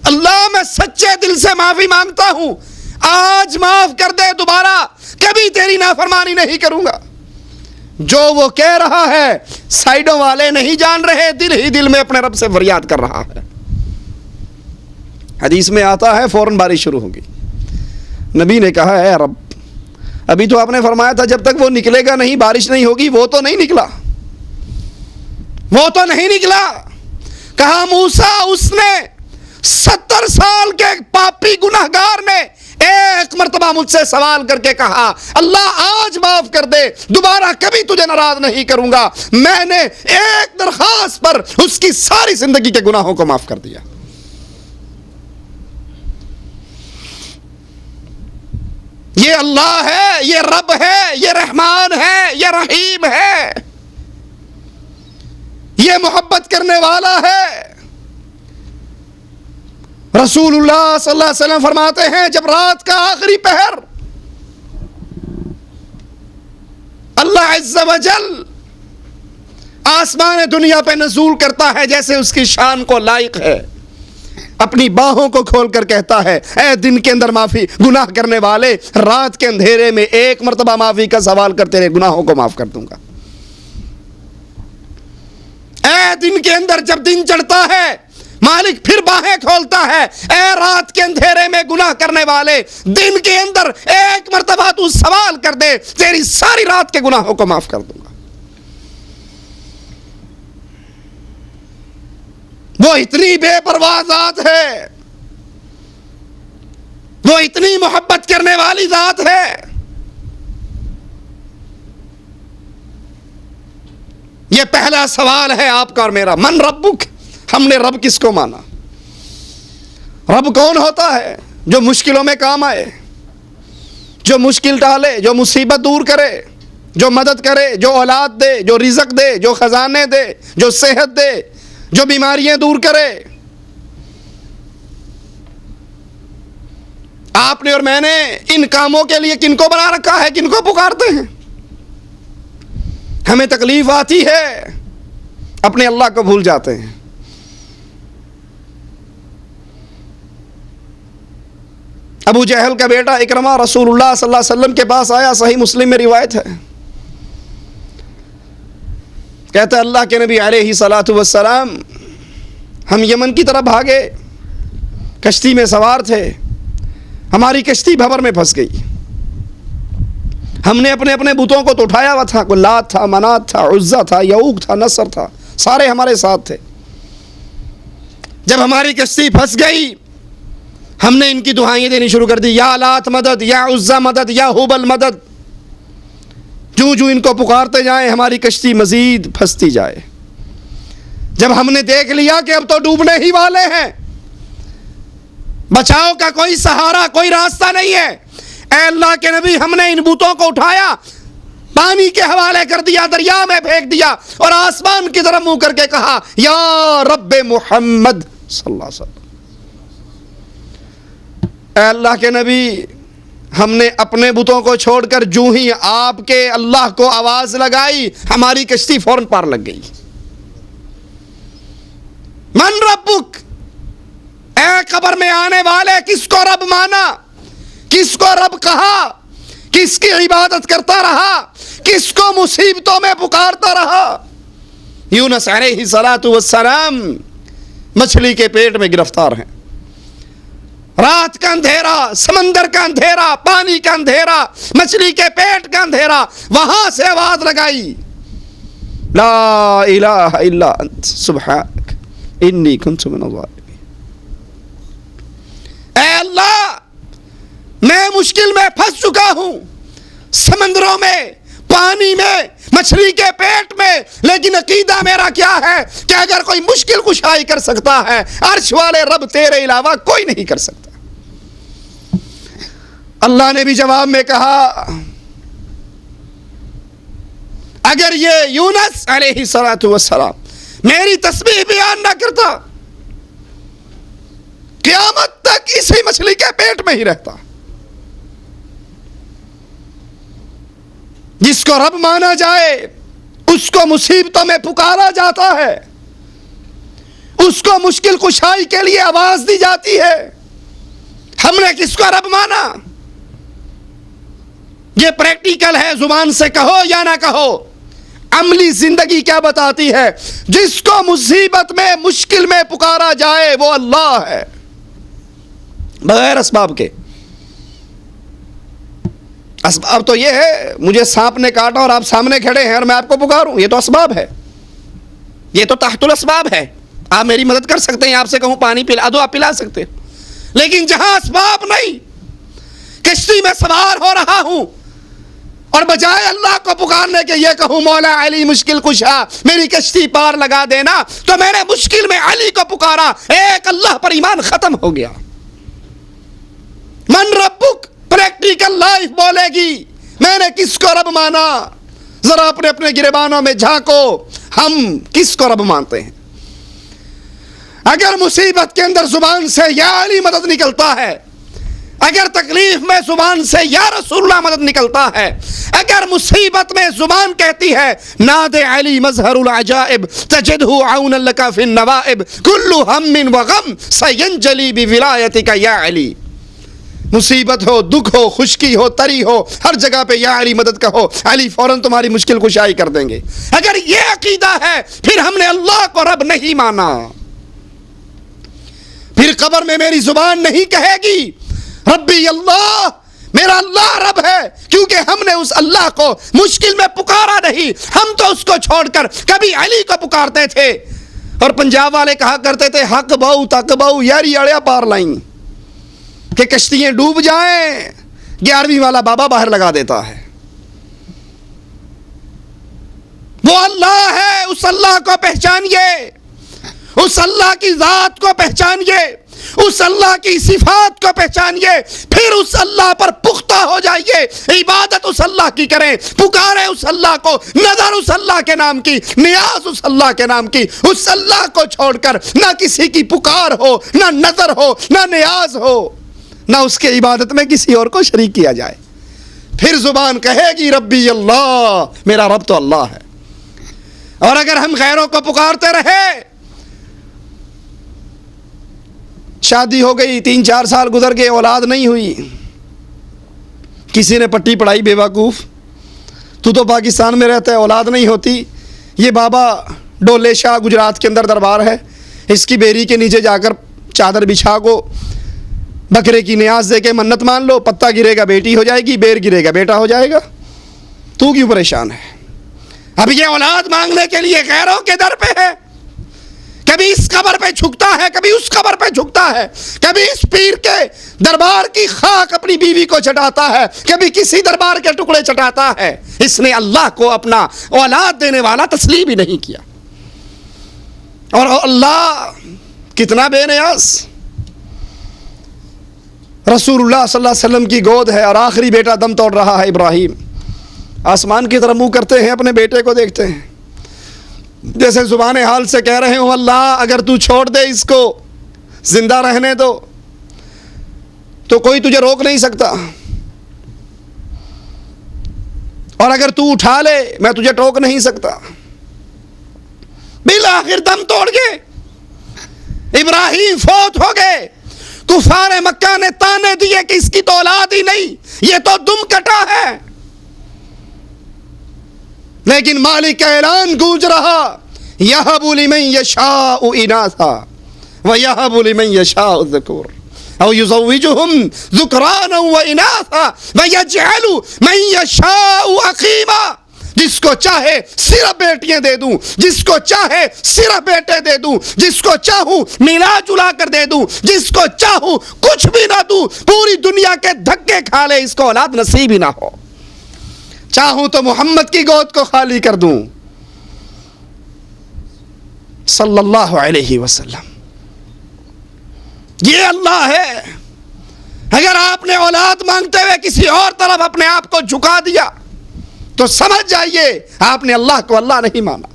[SPEAKER 2] اللہ میں سچے دل سے معافی مانگتا ہوں، آج معاف کر دے، دوبارہ کبھی تیری نافرمانی نہیں کروں گا. جو وہ کہہ رہا ہے سائیڈوں والے نہیں جان رہے، دل ہی دل میں اپنے رب سے فریاد کر رہا ہے. حدیث میں آتا ہے فوراً بارش شروع ہوگی. نبی نے کہا اے رب ابھی تو آپ نے فرمایا تھا جب تک وہ نکلے گا نہیں بارش نہیں ہوگی. وہ تو نہیں نکلا، وہ تو نہیں نکلا. کہا موسیٰ اس نے 70 سال کے پاپی گناہگار نے ایک مرتبہ مجھ سے سوال کر کے کہا اللہ آج معاف کر دے، دوبارہ کبھی تجھے ناراض نہیں کروں گا. میں نے ایک درخواست پر اس کی ساری زندگی کے گناہوں کو معاف کر دیا. یہ اللہ ہے، یہ رب ہے، یہ رحمان ہے، یہ رحیم ہے، یہ محبت کرنے والا ہے. رسول اللہ صلی اللہ علیہ وسلم فرماتے ہیں جب رات کا آخری پہر اللہ عز و جل آسمان دنیا پہ نزول کرتا ہے جیسے اس کی شان کو لائق ہے، اپنی باہوں کو کھول کر کہتا ہے اے دن کے اندر معافی گناہ کرنے والے، رات کے اندھیرے میں ایک مرتبہ معافی کا سوال کر تیرے گناہوں کو معاف کر دوں گا. اے دن کے اندر جب دن چڑھتا ہے مالک پھر باہیں کھولتا ہے، اے رات کے اندھیرے میں گناہ کرنے والے، دن کے اندر ایک مرتبہ تو سوال کر دے تیری ساری رات کے گناہوں کو معاف کر دوں گا. وہ اتنی بے پرواہ ذات ہے، وہ اتنی محبت کرنے والی ذات ہے. یہ پہلا سوال ہے آپ کا اور میرا، من ربک، ہم نے رب کس کو مانا؟ رب کون ہوتا ہے؟ جو مشکلوں میں کام آئے، جو مشکل ٹالے، جو مصیبت دور کرے، جو مدد کرے، جو اولاد دے، جو رزق دے، جو خزانے دے، جو صحت دے، جو بیماریاں دور کرے. آپ نے اور میں نے ان کاموں کے لیے کن کو بنا رکھا ہے؟ کن کو پکارتے ہیں؟ ہمیں تکلیف آتی ہے اپنے اللہ کو بھول جاتے ہیں. ابو جہل کا بیٹا اکرمہ رسول اللہ صلی اللہ علیہ وسلم کے پاس آیا، صحیح مسلم میں روایت ہے، کہتا ہے اللہ کے نبی علیہ الصلوۃ والسلام ہم یمن کی طرف بھاگے، کشتی میں سوار تھے، ہماری کشتی بھنور میں پھنس گئی. ہم نے اپنے اپنے بتوں کو تو اٹھایا ہوا تھا، کوئی لات تھا، منات تھا، عزا تھا، یعوق تھا، نصر تھا، سارے ہمارے ساتھ تھے. جب ہماری کشتی پھنس گئی ہم نے ان کی دعائیں دینی شروع کر دی، یا لات مدد، یا عزا مدد، یا حبل مدد. جو جو ان کو پکارتے جائیں ہماری کشتی مزید پھنستی جائے. جب ہم نے دیکھ لیا کہ اب تو ڈوبنے ہی والے ہیں، بچاؤ کا کوئی سہارا، کوئی راستہ نہیں ہے، اے اللہ کے نبی ہم نے ان بتوں کو اٹھایا، پانی کے حوالے کر دیا، دریا میں پھینک دیا اور آسمان کی طرف منہ کر کے کہا یا رب محمد صلی اللہ علیہ وسلم. اے اللہ کے نبی ہم نے اپنے بتوں کو چھوڑ کر جو ہی آپ کے اللہ کو آواز لگائی ہماری کشتی فوراً پار لگ گئی. من ربک، اے قبر میں آنے والے کس کو رب مانا، کس کو رب کہا، کس کی عبادت کرتا رہا، کس کو مصیبتوں میں پکارتا رہا؟ یونس علیہ السلام مچھلی کے پیٹ میں گرفتار ہیں. رات کا اندھیرا، سمندر کا اندھیرا، پانی کا اندھیرا، مچھلی کے پیٹ کا اندھیرا، وہاں سے آواز لگائی لا الہ الا انت سبحانک انی کنت من الظالمین. اے اللہ میں مشکل میں پھنس چکا ہوں، سمندروں میں، پانی میں، مچھلی کے پیٹ میں، لیکن عقیدہ میرا کیا ہے کہ اگر کوئی مشکل کشائی کر سکتا ہے عرش والے رب تیرے علاوہ کوئی نہیں کر سکتا. اللہ نے بھی جواب میں کہا اگر یہ یونس علیہ السلام میری تسبیح بیان نہ کرتا قیامت تک اسی مچھلی کے پیٹ میں ہی رہتا. جس کو رب مانا جائے اس کو مصیبتوں میں پکارا جاتا ہے, اس کو مشکل کشائی کے لیے آواز دی جاتی ہے. ہم نے کس کو رب مانا؟ یہ پریکٹیکل ہے, زبان سے کہو یا نہ کہو. عملی زندگی کیا بتاتی ہے؟ جس کو مصیبت میں مشکل میں پکارا جائے وہ اللہ ہے, بغیر اسباب کے. اسباب تو یہ ہے مجھے سانپ نے کاٹا اور آپ سامنے کھڑے ہیں اور میں آپ کو پکاروں, یہ تو اسباب ہے, یہ تو تحت الاسباب ہے. آپ میری مدد کر سکتے ہیں, آپ سے کہوں پانی پلا دو, آپ پلا سکتے. لیکن جہاں اسباب نہیں, کشتی میں سوار ہو رہا ہوں اور بجائے اللہ کو پکارنے کے یہ کہوں مولا علی مشکل کشا میری کشتی پار لگا دینا, تو میں نے مشکل میں علی کو پکارا, ایک اللہ پر ایمان ختم ہو گیا. من ربک پریکٹیکل لائف بولے گی میں نے کس کو رب مانا. ذرا اپنے اپنے گریبانوں میں جھانکو, ہم کس کو رب مانتے ہیں؟ اگر مصیبت کے اندر زبان سے یا علی مدد نکلتا ہے, اگر تکلیف میں زبان سے یا رسول اللہ مدد نکلتا ہے, اگر مصیبت میں زبان کہتی ہے ناد علی مظہر العجائب تجدہ عونا لک فی النوائب کل ہم و غم سینجلی بولایتک یا علی. مصیبت ہو, دکھ ہو, خشکی ہو, تری ہو, ہر جگہ پہ یا علی مدد کہو, علی فوراً تمہاری مشکل کشائی کر دیں گے. اگر یہ عقیدہ ہے پھر ہم نے اللہ کو رب نہیں مانا. پھر قبر میں میری زبان نہیں کہے گی ربی اللہ, میرا اللہ رب ہے, کیونکہ ہم نے اس اللہ کو مشکل میں پکارا نہیں. ہم تو اس کو چھوڑ کر کبھی علی کو پکارتے تھے. اور پنجاب والے کہا کرتے تھے حق بہو تک بہو یاری اڑیا پار لائیں, کہ کشتیاں ڈوب جائیں 11ویں والا بابا باہر لگا دیتا ہے. وہ اللہ ہے, اس اللہ کو پہچانیے, اس اللہ کی ذات کو پہچانیے, اس اللہ کی صفات کو پہچانیے, پھر اس اللہ پر پختہ ہو جائیے. عبادت اس اللہ کی کریں, پکارے اس اللہ کو, نظر اس اللہ کے نام کی, نیاز اس اللہ کے نام کی. اس اللہ کو چھوڑ کر نہ کسی کی پکار ہو, نہ نظر ہو, نہ نیاز ہو, نہ اس کے عبادت میں کسی اور کو شریک کیا جائے. پھر زبان کہے گی ربی اللہ, میرا رب تو اللہ ہے. اور اگر ہم غیروں کو پکارتے رہے, شادی ہو گئی 3-4 سال گزر گئے, اولاد نہیں ہوئی, کسی نے پٹی پڑھائی بے وقوف, تو پاکستان میں رہتا ہے اولاد نہیں ہوتی. یہ بابا ڈولے شاہ گجرات کے اندر دربار ہے, اس کی بیری کے نیچے جا کر چادر بچھا کو بکرے کی نیاز دے کے منت مان لو, پتا گرے گا بیٹی ہو جائے گی, بیر گرے گا بیٹا ہو جائے گا. تو کیوں پریشان ہے؟ اب یہ اولاد مانگنے کے لیے غیروں کے در پہ ہے, کبھی اس قبر پہ جھکتا ہے, کبھی اس قبر پہ جھکتا ہے, کبھی اس پیر کے دربار کی خاک اپنی بیوی کو چٹاتا ہے, کبھی کسی دربار کے ٹکڑے چٹاتا ہے. اس نے اللہ کو اپنا اولاد دینے والا تسلیم ہی نہیں کیا. اور اللہ کتنا بے نیاز. رسول اللہ صلی اللہ علیہ وسلم کی گود ہے اور آخری بیٹا دم توڑ رہا ہے ابراہیم. آسمان کی طرف منہ کرتے ہیں, اپنے بیٹے کو دیکھتے ہیں, جیسے زبان حال سے کہہ رہے ہوں اللہ اگر تو چھوڑ دے اس کو زندہ رہنے دو تو کوئی تجھے روک نہیں سکتا, اور اگر تو اٹھا لے میں تجھے ٹوک نہیں سکتا. بالآخر دم توڑ گئے, ابراہیم فوت ہو گئے. کفار مکہ نے تانے دیے کہ اس کی تو اولاد ہی نہیں, یہ تو دم کٹا ہے. لیکن مالک کا اعلان گونج رہا یہب لمن یشاء اناثا ویہب لمن یشاء الذکور او یزوجہم ذکرانا واناثا ویجعل من یشاء عقیما. جس کو چاہے صرف بیٹیاں دے دوں, جس کو چاہے صرف بیٹے دے دوں, جس کو چاہوں ملا جلا کر دے دوں, جس کو چاہوں کچھ بھی نہ دوں, پوری دنیا کے دھکے کھا لے اس کو اولاد نصیب ہی نہ ہو. چاہوں تو محمد کی گود کو خالی کر دوں صلی اللہ علیہ وسلم. یہ اللہ ہے. اگر آپ نے اولاد مانگتے ہوئے کسی اور طرف اپنے آپ کو جھکا دیا تو سمجھ جائیے آپ نے اللہ کو اللہ نہیں مانا۔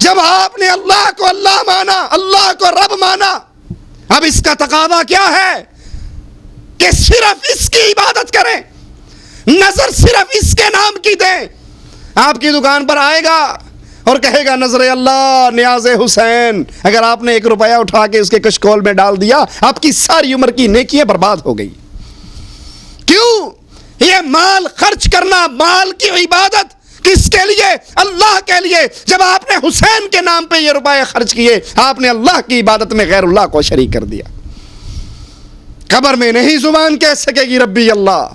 [SPEAKER 2] جب آپ نے اللہ کو اللہ مانا، اللہ کو رب مانا، اب اس کا تقاضا کیا ہے کہ صرف اس کی عبادت کریں، نظر صرف اس کے نام کی دیں۔ آپ کی دکان پر آئے گا اور کہے گا نظر اللہ نیاز حسین، اگر آپ نے 1 روپیہ اٹھا کے اس کے کشکول میں ڈال دیا آپ کی ساری عمر کی نیکیاں برباد ہو گئی۔ کیوں؟ یہ مال خرچ کرنا، مال کی عبادت کس کے لیے؟ اللہ کے لیے۔ جب آپ نے حسین کے نام پہ یہ روپے خرچ کیے آپ نے اللہ کی عبادت میں غیر اللہ کو شریک کر دیا۔ قبر میں نہیں زبان کہہ سکے گی ربی اللہ،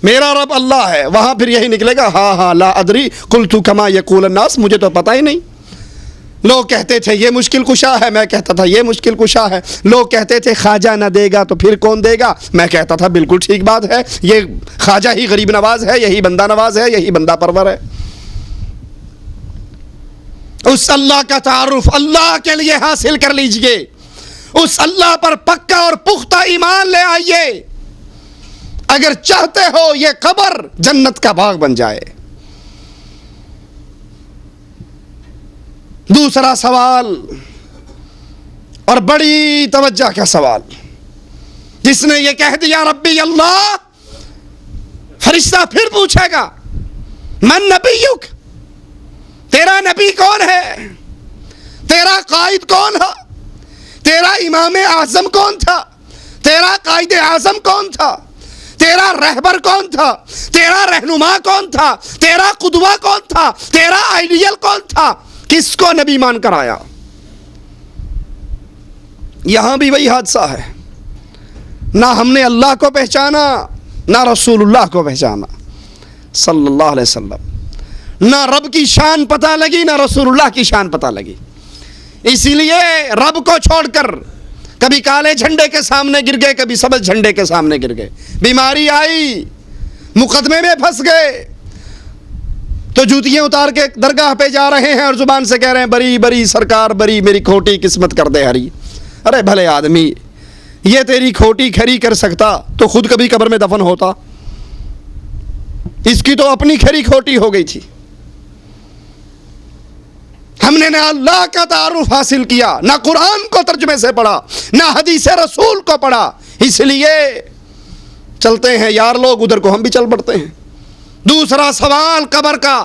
[SPEAKER 2] میرا رب اللہ ہے، وہاں پھر یہی نکلے گا ہاں لا ادری قلت کما یقول الناس، مجھے تو پتہ ہی نہیں۔ لوگ کہتے تھے یہ مشکل کشا ہے، میں کہتا تھا یہ مشکل کشا ہے۔ لوگ کہتے تھے خواجہ نہ دے گا تو پھر کون دے گا، میں کہتا تھا بالکل ٹھیک بات ہے، یہ خواجہ ہی غریب نواز ہے، یہی بندہ نواز ہے، یہی بندہ پرور ہے۔ اس اللہ کا تعارف اللہ کے لیے حاصل کر لیجئے، اس اللہ پر پکا اور پختہ ایمان لے آئیے، اگر چاہتے ہو یہ قبر جنت کا باغ بن جائے۔ دوسرا سوال، اور بڑی توجہ کا سوال، جس نے یہ کہہ دیا ربی اللہ، فرشتہ پھر پوچھے گا من نبیک، تیرا نبی کون ہے، تیرا قائد کون ہے، تیرا امام اعظم کون تھا، تیرا قائد اعظم کون تھا، تیرا رہبر کون تھا، تیرا رہنما کون تھا، تیرا قدوہ کون تھا، تیرا آئیڈیل کون تھا، کس کو نبی مان کر آیا؟ یہاں بھی وہی حادثہ ہے، نہ ہم نے اللہ کو پہچانا نہ رسول اللہ کو پہچانا صلی اللہ علیہ وسلم، نہ رب کی شان پتہ لگی نہ رسول اللہ کی شان پتہ لگی۔ اسی لیے رب کو چھوڑ کر کبھی کالے جھنڈے کے سامنے گر گئے، کبھی سبز جھنڈے کے سامنے گر گئے، بیماری آئی مقدمے میں پھنس گئے تو جوتیاں اتار کے درگاہ پہ جا رہے ہیں اور زبان سے کہہ رہے ہیں بری بری سرکار بری، میری کھوٹی قسمت کر دے ہری۔ ارے بھلے آدمی، یہ تیری کھوٹی کھری کر سکتا تو خود کبھی قبر میں دفن ہوتا، اس کی تو اپنی کھری کھوٹی ہو گئی تھی۔ ہم نے نہ اللہ کا تعارف حاصل کیا، نہ قرآن کو ترجمے سے پڑھا، نہ حدیث رسول کو پڑھا، اس لیے چلتے ہیں یار لوگ ادھر کو ہم بھی چل پڑتے ہیں۔ دوسرا سوال قبر کا،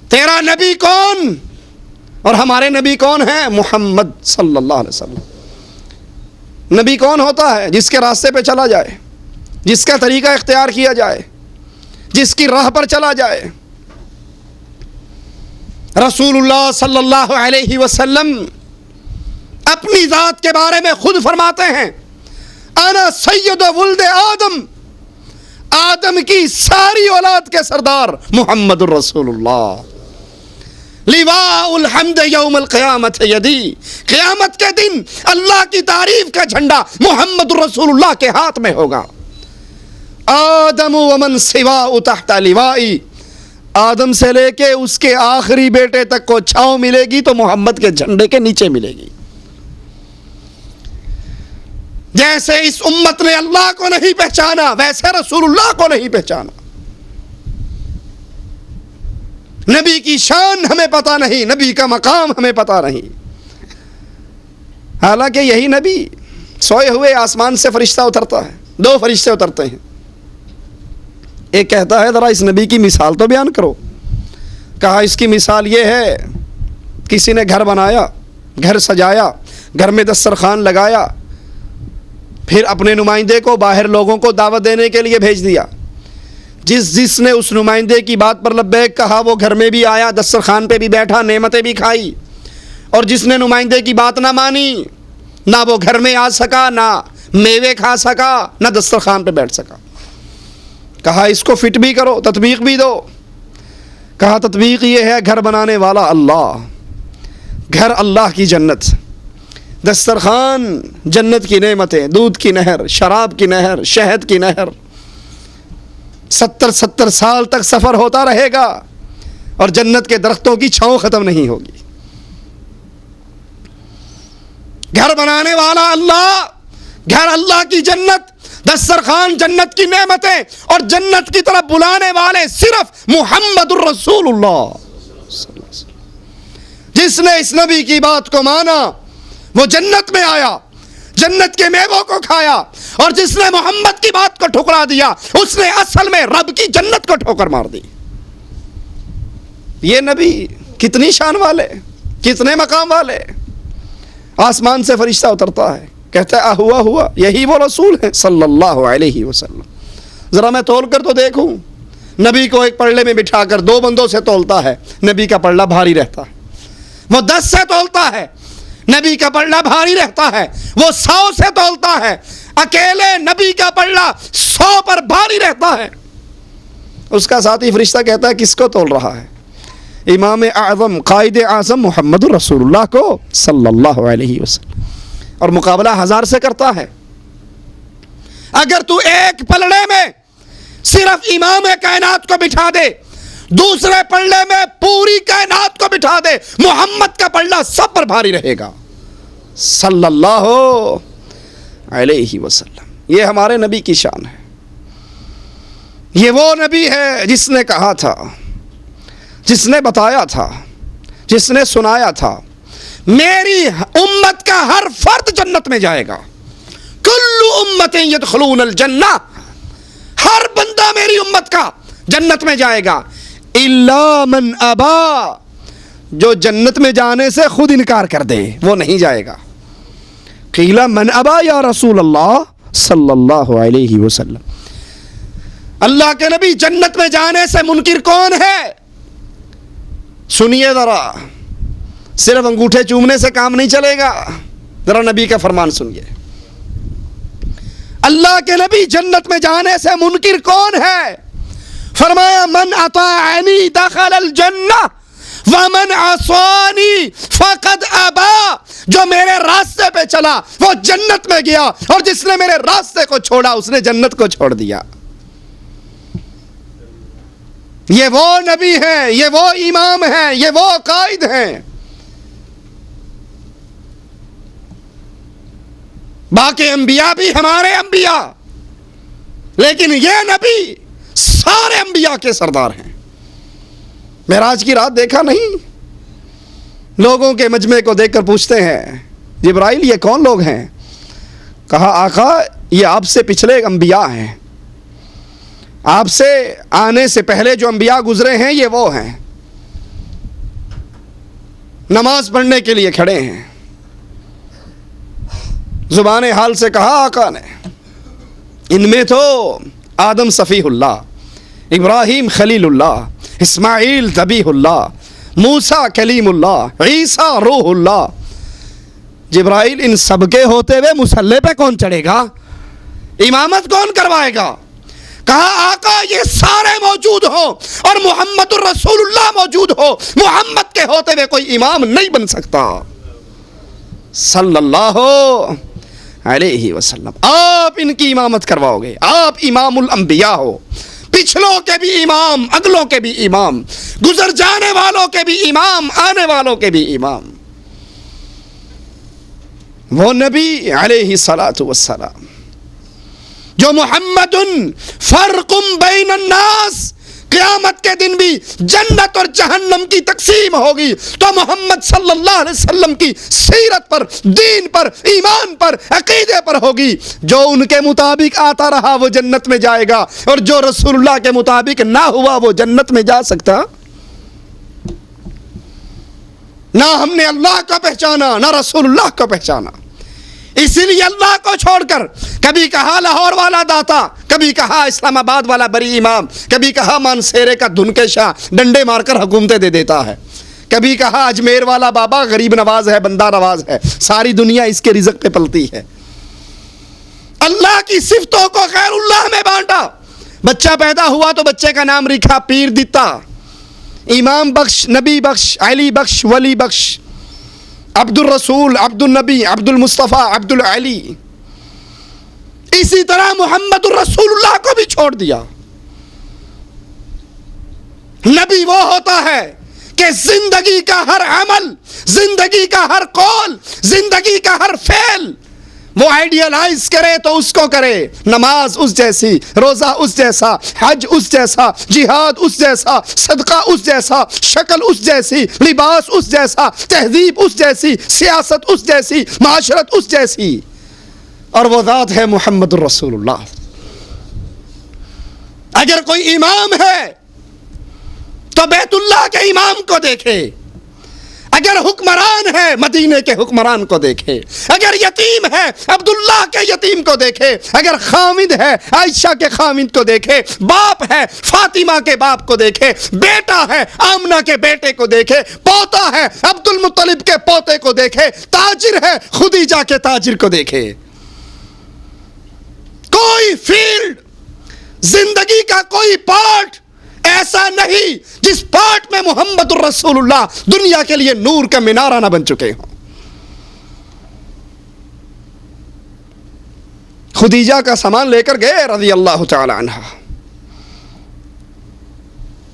[SPEAKER 2] تیرا نبی کون؟ اور ہمارے نبی کون ہیں؟ محمد صلی اللہ علیہ وسلم۔ نبی کون ہوتا ہے؟ جس کے راستے پہ چلا جائے، جس کا طریقہ اختیار کیا جائے، جس کی راہ پر چلا جائے۔ رسول اللہ صلی اللہ علیہ وسلم اپنی ذات کے بارے میں خود فرماتے ہیں انا سید ولد آدم، آدم کی ساری اولاد کے سردار محمد الرسول اللہ، لواء الحمد یوم القیامت یدی، قیامت کے دن اللہ کی تعریف کا جھنڈا محمد الرسول اللہ کے ہاتھ میں ہوگا۔ آدم ومن سواء تحت لوائی، آدم سے لے کے اس کے آخری بیٹے تک کو چھاؤں ملے گی تو محمد کے جھنڈے کے نیچے ملے گی۔ جیسے اس امت نے اللہ کو نہیں پہچانا ویسے رسول اللہ کو نہیں پہچانا، نبی کی شان ہمیں پتہ نہیں، نبی کا مقام ہمیں پتہ نہیں، حالانکہ یہی نبی سوئے ہوئے آسمان سے فرشتہ اترتا ہے، 2 فرشتے اترتے ہیں، ایک کہتا ہے ذرا اس نبی کی مثال تو بیان کرو۔ کہا اس کی مثال یہ ہے، کسی نے گھر بنایا، گھر سجایا، گھر میں دسترخوان لگایا، پھر اپنے نمائندے کو باہر لوگوں کو دعوت دینے کے لیے بھیج دیا، جس نے اس نمائندے کی بات پر لبیک کہا وہ گھر میں بھی آیا، دسترخوان پہ بھی بیٹھا، نعمتیں بھی کھائی، اور جس نے نمائندے کی بات نہ مانی نہ وہ گھر میں آ سکا، نہ میوے کھا سکا، نہ دسترخوان پہ بیٹھ سکا۔ کہا اس کو فٹ بھی کرو، تطبیق بھی دو۔ کہا تطبیق یہ ہے گھر بنانے والا اللہ، گھر اللہ کی جنت، دسترخوان جنت کی نعمتیں، دودھ کی نہر، شراب کی نہر، شہد کی نہر، 70 سال تک سفر ہوتا رہے گا اور جنت کے درختوں کی چھاؤں ختم نہیں ہوگی۔ گھر بنانے والا اللہ، گھر اللہ کی جنت، دسترخوان جنت کی نعمتیں، اور جنت کی طرف بلانے والے صرف محمد الرسول اللہ۔ جس نے اس نبی کی بات کو مانا وہ جنت میں آیا، جنت کے میووں کو کھایا، اور جس نے محمد کی بات کو ٹھکرا دیا اس نے اصل میں رب کی جنت کو ٹھوکر مار دی۔ یہ نبی کتنی شان والے، کتنے مقام والے۔ آسمان سے فرشتہ اترتا ہے، کہتا ہے ہوا ہوا، یہی وہ رسول ہے صلی اللہ علیہ وسلم۔ ذرا میں تول کر تو دیکھوں۔ نبی کو ایک پلڑے میں بٹھا کر 2 بندوں سے تولتا ہے، نبی کا پلڑا بھاری رہتا ہے۔ وہ 10 سے تولتا ہے، نبی کا پلڑا بھاری رہتا ہے۔ وہ 100 سے تولتا ہے، اکیلے نبی کا پلڑا 100 پر بھاری رہتا ہے۔ اس کا ساتھی فرشتہ کہتا ہے کس کو تول رہا ہے؟ امام اعظم قائد اعظم محمد الرسول اللہ کو صلی اللہ علیہ وسلم، اور مقابلہ 1000 سے کرتا ہے۔ اگر تو ایک پلڑے میں صرف امام کائنات کو بٹھا دے، دوسرے پلڑے میں پوری کائنات کو بٹھا دے، محمد کا پلڑا سب پر بھاری رہے گا صلی اللہ علیہ وسلم۔ یہ ہمارے نبی کی شان ہے۔ یہ وہ نبی ہے جس نے کہا تھا، جس نے بتایا تھا، جس نے سنایا تھا میری امت کا ہر فرد جنت میں جائے گا۔ کل امت یدخلون الجنہ، ہر بندہ میری امت کا جنت میں جائے گا، الا من ابا، جو جنت میں جانے سے خود انکار کر دے وہ نہیں جائے گا۔ قیل من ابا یا رسول اللہ صلی اللہ علیہ وسلم، اللہ کے نبی جنت میں جانے سے منکر کون ہے؟ سنیے ذرا، صرف انگوٹھے چومنے سے کام نہیں چلے گا، ذرا نبی کا فرمان سنیے۔ اللہ کے نبی جنت میں جانے سے منکر کون ہے؟ فرمایا من اطاعنی دخل الجنہ ومن عصانی فقد ابا، جو میرے راستے پہ چلا وہ جنت میں گیا، اور جس نے میرے راستے کو چھوڑا اس نے جنت کو چھوڑ دیا۔ یہ وہ نبی ہیں، یہ وہ امام ہیں، یہ وہ قائد ہیں۔ باقی انبیاء بھی ہمارے انبیاء، لیکن یہ نبی سارے انبیاء کے سردار ہیں۔ معراج کی رات دیکھا نہیں؟ لوگوں کے مجمع کو دیکھ کر پوچھتے ہیں جبرائیل یہ کون لوگ ہیں؟ کہا آقا یہ آپ سے پچھلے انبیاء ہیں، آپ سے آنے سے پہلے جو انبیاء گزرے ہیں یہ وہ ہیں۔ نماز پڑھنے کے لیے کھڑے ہیں، زبان حال سے کہا آقا نے ان میں تو آدم صفیح اللہ، ابراہیم خلیل اللہ، اسماعیل ذبیح اللہ، موسیٰ کلیم اللہ، عیسیٰ روح اللہ۔ جبرائیل ان سب کے ہوتے ہوئے مصلی پہ کون چڑھے گا؟ امامت کون کروائے گا؟ کہا آقا یہ سارے موجود ہو اور محمد الرسول اللہ موجود ہو، محمد کے ہوتے ہوئے کوئی امام نہیں بن سکتا صلی اللہ علیہ وسلم۔ آپ ان کی امامت کرواؤ گے، آپ امام الانبیاء ہو، پچھلوں کے بھی امام، اگلوں کے بھی امام، گزر جانے والوں کے بھی امام، آنے والوں کے بھی امام۔ وہ نبی علیہ الصلاۃ والسلام جو محمد فرق بین الناس، قیامت کے دن بھی جنت اور جہنم کی تقسیم ہوگی تو محمد صلی اللہ علیہ وسلم کی سیرت پر، دین پر، ایمان پر، عقیدے پر ہوگی۔ جو ان کے مطابق آتا رہا وہ جنت میں جائے گا، اور جو رسول اللہ کے مطابق نہ ہوا وہ جنت میں جا سکتا؟ نہ ہم نے اللہ کو پہچانا نہ رسول اللہ کو پہچانا، اسی لیے اللہ کو چھوڑ کر کبھی کہا لاہور والا داتا، کبھی کہا اسلام آباد والا بری امام، کبھی کہا مانسیرے کا دھن کے شاہ ڈنڈے مار کر حکومتیں دے دیتا ہے، کبھی کہا اجمیر والا بابا غریب نواز ہے، بندہ نواز ہے، ساری دنیا اس کے رزق پہ پلتی ہے۔ اللہ کی صفتوں کو غیر اللہ میں بانٹا۔ بچہ پیدا ہوا تو بچے کا نام رکھا پیر دیتا، امام بخش، نبی بخش، علی بخش، ولی بخش، عبد الرسول، عبد النبی، عبد المصطفیٰ، عبد العلی۔ اسی طرح محمد الرسول اللہ کو بھی چھوڑ دیا۔ نبی وہ ہوتا ہے کہ زندگی کا ہر عمل، زندگی کا ہر قول، زندگی کا ہر فعل وہ آئیڈیالائز کرے تو اس کو کرے، نماز اس جیسی، روزہ اس جیسا، حج اس جیسا، جہاد اس جیسا، صدقہ اس جیسا، شکل اس جیسی، لباس اس جیسا، تہذیب اس جیسی، سیاست اس جیسی، معاشرت اس جیسی، اور وہ ذات ہے محمد الرسول اللہ۔ اگر کوئی امام ہے تو بیت اللہ کے امام کو دیکھے، اگر حکمران ہے مدینے کے حکمران کو دیکھے، اگر یتیم ہے عبداللہ کے یتیم کو دیکھے، اگر خامد ہے عائشہ کے خامد کو دیکھے، باپ ہے فاطمہ کے باپ کو دیکھے، بیٹا ہے آمنہ کے بیٹے کو دیکھے، پوتا ہے عبد المطلب کے پوتے کو دیکھے، تاجر ہے خدیجہ کے تاجر کو دیکھے۔ کوئی فیلڈ، زندگی کا کوئی پارٹ ایسا نہیں جس پارٹ میں محمد الرسول اللہ دنیا کے لیے نور کا مینارہ نہ بن چکے ہوں۔ خدیجہ کا سامان لے کر گئے رضی اللہ تعالی عنہ،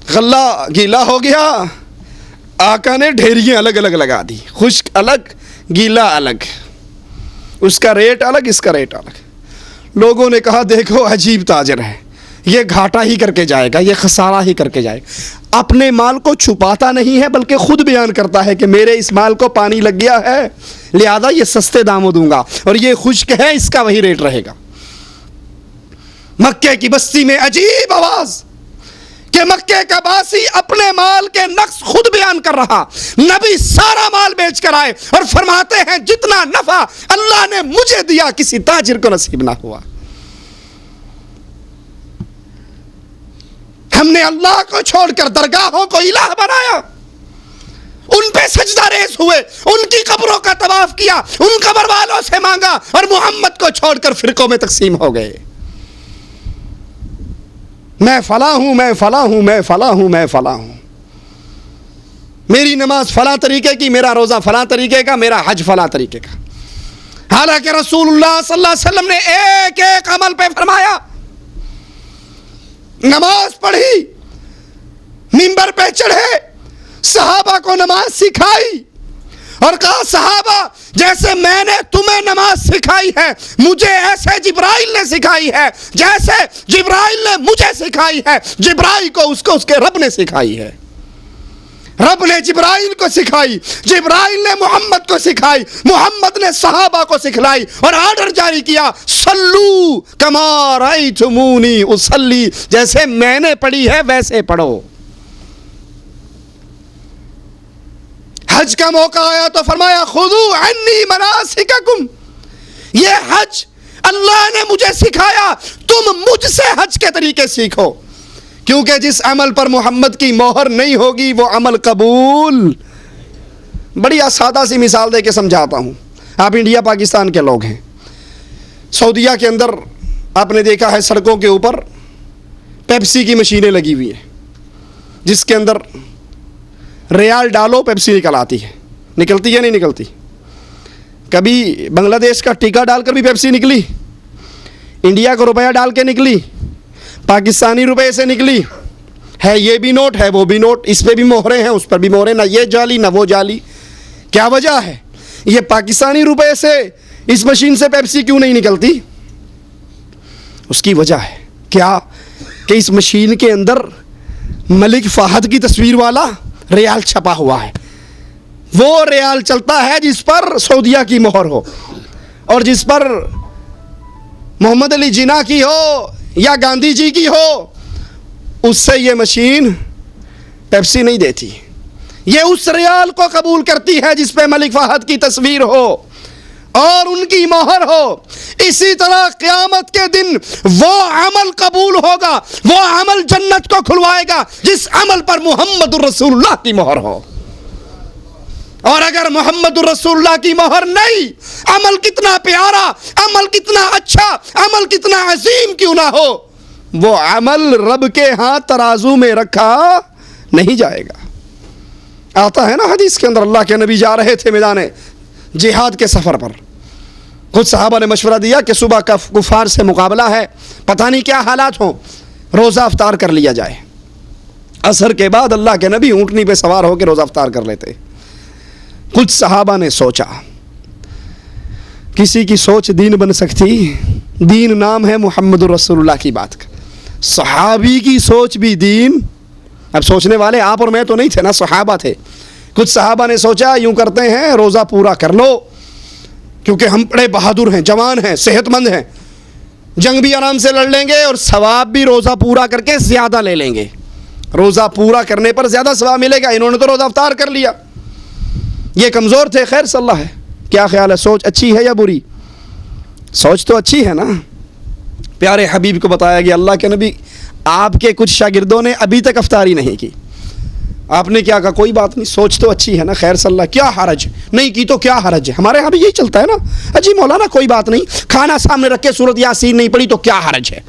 [SPEAKER 2] غلہ گیلا ہو گیا، آقا نے ڈھیریاں الگ الگ لگا دی، خشک الگ گیلا الگ، اس کا ریٹ الگ اس کا ریٹ الگ۔ لوگوں نے کہا دیکھو عجیب تاجر ہے، یہ گھاٹا ہی کر کے جائے گا، یہ خسارہ ہی کر کے جائے گا۔ اپنے مال کو چھپاتا نہیں ہے بلکہ خود بیان کرتا ہے کہ میرے اس مال کو پانی لگ گیا ہے، لہذا یہ سستے داموں دوں گا، اور یہ خشک ہے اس کا وہی ریٹ رہے گا۔ مکے کی بستی میں عجیب آواز کہ مکے کا باسی اپنے مال کے نقص خود بیان کر رہا، نبی سارا مال بیچ کر آئے اور فرماتے ہیں جتنا نفع اللہ نے مجھے دیا کسی تاجر کو نصیب نہ ہوا۔ ہم نے اللہ کو چھوڑ کر درگاہوں کو الہ بنایا، ان پہ سجدہ ریز ہوئے، ان کی قبروں کا طواف کیا، ان قبر والوں سے مانگا، اور محمد کو چھوڑ کر فرقوں میں تقسیم ہو گئے۔ میں فلاں ہوں، میں فلاں ہوں، میں فلاں ہوں، میں فلاں ہوں، میری نماز فلاں طریقے کی، میرا روزہ فلاں طریقے کا، میرا حج فلاں طریقے کا۔ حالانکہ رسول اللہ صلی اللہ علیہ وسلم نے ایک ایک عمل پہ فرمایا، نماز پڑھی، منبر پہ چڑھے، صحابہ کو نماز سکھائی، اور کہا صحابہ جیسے میں نے تمہیں نماز سکھائی ہے مجھے ایسے جبرائیل نے سکھائی ہے، جیسے جبرائیل نے مجھے سکھائی ہے، جبرائیل کو اس کے رب نے سکھائی ہے، رب نے جبرائیل کو سکھائی، جبرائیل نے محمد کو سکھائی، محمد نے صحابہ کو سکھلائی، اور آرڈر جاری کیا صلو کما رأیتمونی اصلی، جیسے میں نے پڑھی ہے ویسے پڑھو۔ حج کا موقع آیا تو فرمایا خذوا عنی مناسککم، یہ حج اللہ نے مجھے سکھایا، تم مجھ سے حج کے طریقے سیکھو، کیونکہ جس عمل پر محمد کی مہر نہیں ہوگی وہ عمل قبول۔ بڑی سادہ سی مثال دے کے سمجھاتا ہوں، آپ انڈیا پاکستان کے لوگ ہیں، سعودیہ کے اندر آپ نے دیکھا ہے سڑکوں کے اوپر پیپسی کی مشینیں لگی ہوئی ہیں، جس کے اندر ریال ڈالو پیپسی نکل آتی ہے، نکلتی یا نہیں نکلتی؟ کبھی بنگلہ دیش کا ٹیکا ڈال کر بھی پیپسی نکلی، انڈیا کو روپیہ ڈال کے نکلی، پاکستانی روپے سے نکلی، ہے یہ بھی نوٹ ہے وہ بھی نوٹ، اس پہ بھی مہرے ہیں اس پر بھی مہرے، نہ یہ جعلی نہ وہ جعلی۔ کیا وجہ ہے؟ یہ پاکستانی روپے سے اس مشین سے پیپسی کیوں نہیں نکلتی؟ اس کی وجہ ہے کیا کہ اس مشین کے اندر ملک فہد کی تصویر والا ریال چھپا ہوا ہے، وہ ریال چلتا ہے جس پر سعودیہ کی مہر ہو، اور جس پر محمد علی جناح کی ہو یا گاندھی جی کی ہو، اس سے یہ مشین پیپسی نہیں دیتی، یہ اس ریال کو قبول کرتی ہے جس پہ ملک فہد کی تصویر ہو اور ان کی مہر ہو۔ اسی طرح قیامت کے دن وہ عمل قبول ہوگا، وہ عمل جنت کو کھلوائے گا جس عمل پر محمد الرسول اللہ کی مہر ہو، اور اگر محمد الرسول اللہ کی مہر نہیں، عمل کتنا پیارا، عمل کتنا اچھا، عمل کتنا عظیم کیوں نہ ہو، وہ عمل رب کے ہاں ترازو میں رکھا نہیں جائے گا۔ آتا ہے نا حدیث کے اندر، اللہ کے نبی جا رہے تھے میدان جہاد کے سفر پر، کچھ صحابہ نے مشورہ دیا کہ صبح کا کفار سے مقابلہ ہے، پتہ نہیں کیا حالات ہوں، روزہ افطار کر لیا جائے۔ عصر کے بعد اللہ کے نبی اونٹنی پہ سوار ہو کے روزہ افطار کر لیتے۔ کچھ صحابہ نے سوچا
[SPEAKER 3] کسی کی سوچ دین بن سکتی؟ دین نام ہے محمد رسول اللہ کی بات کا. صحابی کی سوچ بھی دین. اب سوچنے والے آپ اور میں تو نہیں تھے نا، صحابہ تھے. کچھ صحابہ نے سوچا یوں کرتے ہیں روزہ پورا کر لو کیونکہ ہم بڑے بہادر ہیں، جوان ہیں، صحت مند ہیں، جنگ بھی آرام سے لڑ لیں گے اور ثواب بھی روزہ پورا کر کے زیادہ لے لیں گے. روزہ پورا کرنے پر زیادہ ثواب ملے گا. انہوں نے تو روزہ افطار کر لیا. یہ کمزور تھے. خیر صلی اللہ ہے. کیا خیال ہے، سوچ اچھی ہے یا بری؟ سوچ تو اچھی ہے نا. پیارے حبیب کو بتایا گیا اللہ کے نبی آپ کے کچھ شاگردوں نے ابھی تک افطاری نہیں کی. آپ نے کیا کہا؟ کوئی بات نہیں، سوچ تو اچھی ہے نا. خیر صلی اللہ، کیا حرج، نہیں کی تو کیا حرج ہے. ہمارے ہاں بھی یہی چلتا ہے نا. اجی مولانا کوئی بات نہیں، کھانا سامنے رکھ کے سورۃ یاسین نہیں پڑھی تو کیا حرج ہے.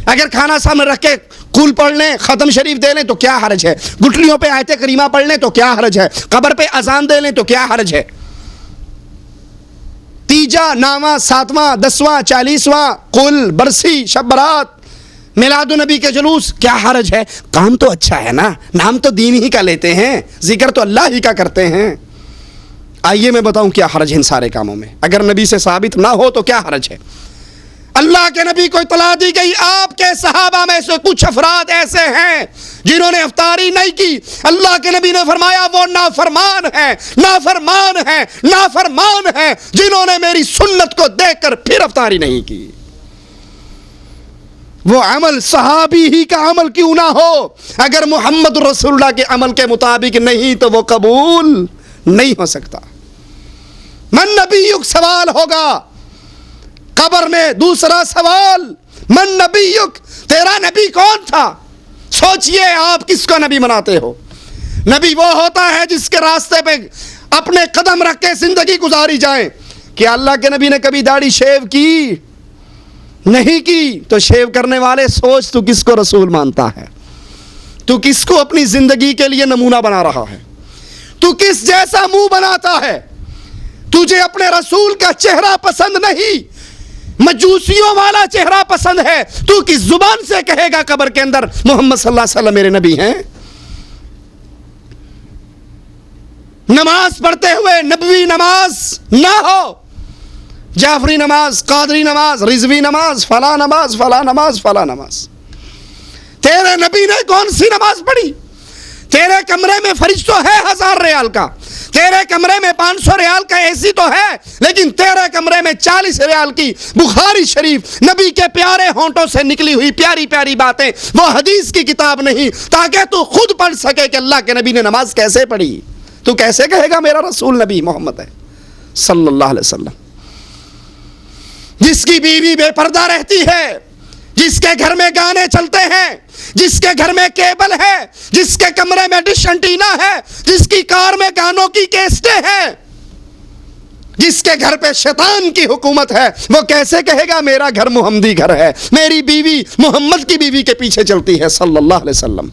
[SPEAKER 3] اگر کھانا سامنے رکھ کے قل پڑھ لیں، ختم شریف دے لیں تو کیا حرج ہے. گٹھلیوں پہ آیت کریمہ پڑھ لیں تو کیا حرج ہے. قبر پہ اذان دے لیں تو کیا حرج ہے. تیجا، نواں، ساتواں، 10واں، 40واں، قل، برسی، شب برات، میلاد النبی کے جلوس، کیا حرج ہے. کام تو اچھا ہے نا، نام تو دین ہی کا لیتے ہیں، ذکر تو اللہ ہی کا کرتے ہیں. آئیے میں بتاؤں کیا حرج ہے ان سارے کاموں میں. اگر نبی سے ثابت نہ ہو تو کیا حرج ہے. اللہ کے نبی کو اطلاع دی گئی آپ کے صحابہ میں سے کچھ افراد ایسے ہیں جنہوں نے افطاری نہیں کی. اللہ کے نبی نے فرمایا وہ نافرمان ہیں، نافرمان ہیں، نافرمان ہیں جنہوں نے میری سنت کو دیکھ کر پھر افطاری نہیں کی. وہ عمل صحابی ہی کا عمل کیوں نہ ہو، اگر محمد رسول اللہ کے عمل کے مطابق نہیں تو وہ قبول نہیں ہو سکتا. من نبیک سوال ہوگا قبر میں. دوسرا سوال، من نبیک، تیرا نبی کون تھا. سوچئے آپ کس کو نبی مناتے ہو. نبی وہ ہوتا ہے جس کے راستے پہ اپنے قدم رکھ کے زندگی گزاری جائیں. کیا اللہ کے نبی نے کبھی داڑھی شیو کی؟ نہیں کی. تو شیو کرنے والے سوچ تو کس کو رسول مانتا ہے، تو کس کو اپنی زندگی کے لیے نمونہ بنا رہا ہے، تو کس جیسا منہ بناتا ہے. تجھے اپنے رسول کا چہرہ پسند نہیں، مجوسیوں والا چہرہ پسند ہے. تو کس زبان سے کہے گا قبر کے اندر محمد صلی اللہ علیہ وسلم میرے نبی ہیں. نماز پڑھتے ہوئے نبوی نماز نہ ہو، جعفری نماز، قادری نماز، رضوی نماز، فلاں نماز، فلاں نماز، فلاں نماز. تیرے نبی نے کون سی نماز پڑھی؟ تیرے کمرے میں فریج تو ہے 1000 ریال کا، تیرے کمرے میں 500 ریال کا اے سی تو ہے، لیکن تیرے کمرے میں 40 ریال کی بخاری شریف نبی کے پیارے ہونٹوں سے نکلی ہوئی پیاری پیاری باتیں، وہ حدیث کی کتاب نہیں تاکہ تو خود پڑھ سکے کہ اللہ کے نبی نے نماز کیسے پڑھی. تو کیسے کہے گا میرا رسول نبی محمد ہے صلی اللہ علیہ وسلم. جس کی بیوی بے پردہ رہتی ہے، جس کے گھر میں گانے چلتے ہیں، جس کے گھر میں کیبل ہے، جس کے کمرے میں ڈش انٹینا ہے، جس کی کار میں گانوں کی کیسٹیں ہیں، جس کے گھر پہ شیطان کی حکومت ہے، وہ کیسے کہے گا میرا گھر محمدی گھر ہے، میری بیوی محمد کی بیوی کے پیچھے چلتی ہے صلی اللہ علیہ وسلم.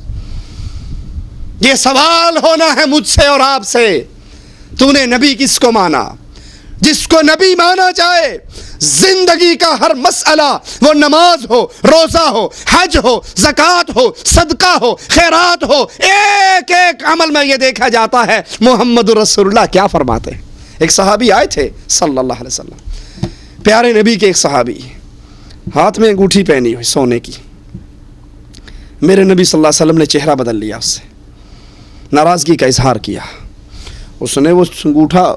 [SPEAKER 3] یہ سوال ہونا ہے مجھ سے اور آپ سے، تو نے نبی کس کو مانا؟ جس کو نبی مانا جائے زندگی کا ہر مسئلہ، وہ نماز ہو، روزہ ہو، حج ہو، زکوٰۃ ہو، صدقہ ہو، خیرات ہو، ایک ایک عمل میں یہ دیکھا جاتا ہے محمد رسول اللہ کیا فرماتے ہیں. ایک صحابی آئے تھے صلی اللہ علیہ وسلم، پیارے نبی کے ایک صحابی، ہاتھ میں انگوٹھی پہنی ہوئی سونے کی. میرے نبی صلی اللہ علیہ وسلم نے چہرہ بدل لیا، اس سے ناراضگی کا اظہار کیا. اس نے وہ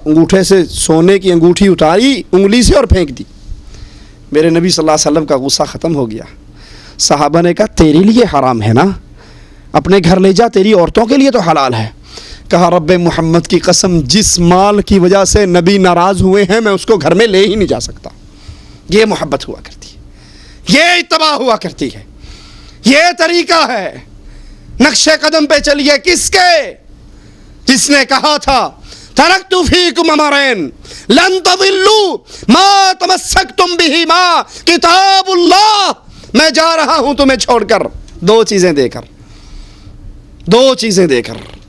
[SPEAKER 3] انگوٹھے سے سونے کی انگوٹھی اتاری انگلی سے اور پھینک دی. میرے نبی صلی اللہ علیہ وسلم کا غصہ ختم ہو گیا. صحابہ نے کہا تیرے لیے حرام ہے نا، اپنے گھر لے جا، تیری عورتوں کے لیے تو حلال ہے. کہا رب محمد کی قسم، جس مال کی وجہ سے نبی ناراض ہوئے ہیں میں اس کو گھر میں لے ہی نہیں جا سکتا. یہ محبت ہوا کرتی ہے، یہ اتباع ہوا کرتی ہے، یہ طریقہ ہے. نقش قدم پہ چلیے کس کے؟ جس نے کہا تھا ترکت فیکم امرین لن تضلوا ما تمسکتم بہما کتاب اللہ. میں جا رہا ہوں تمہیں چھوڑ کر دو چیزیں دے کر،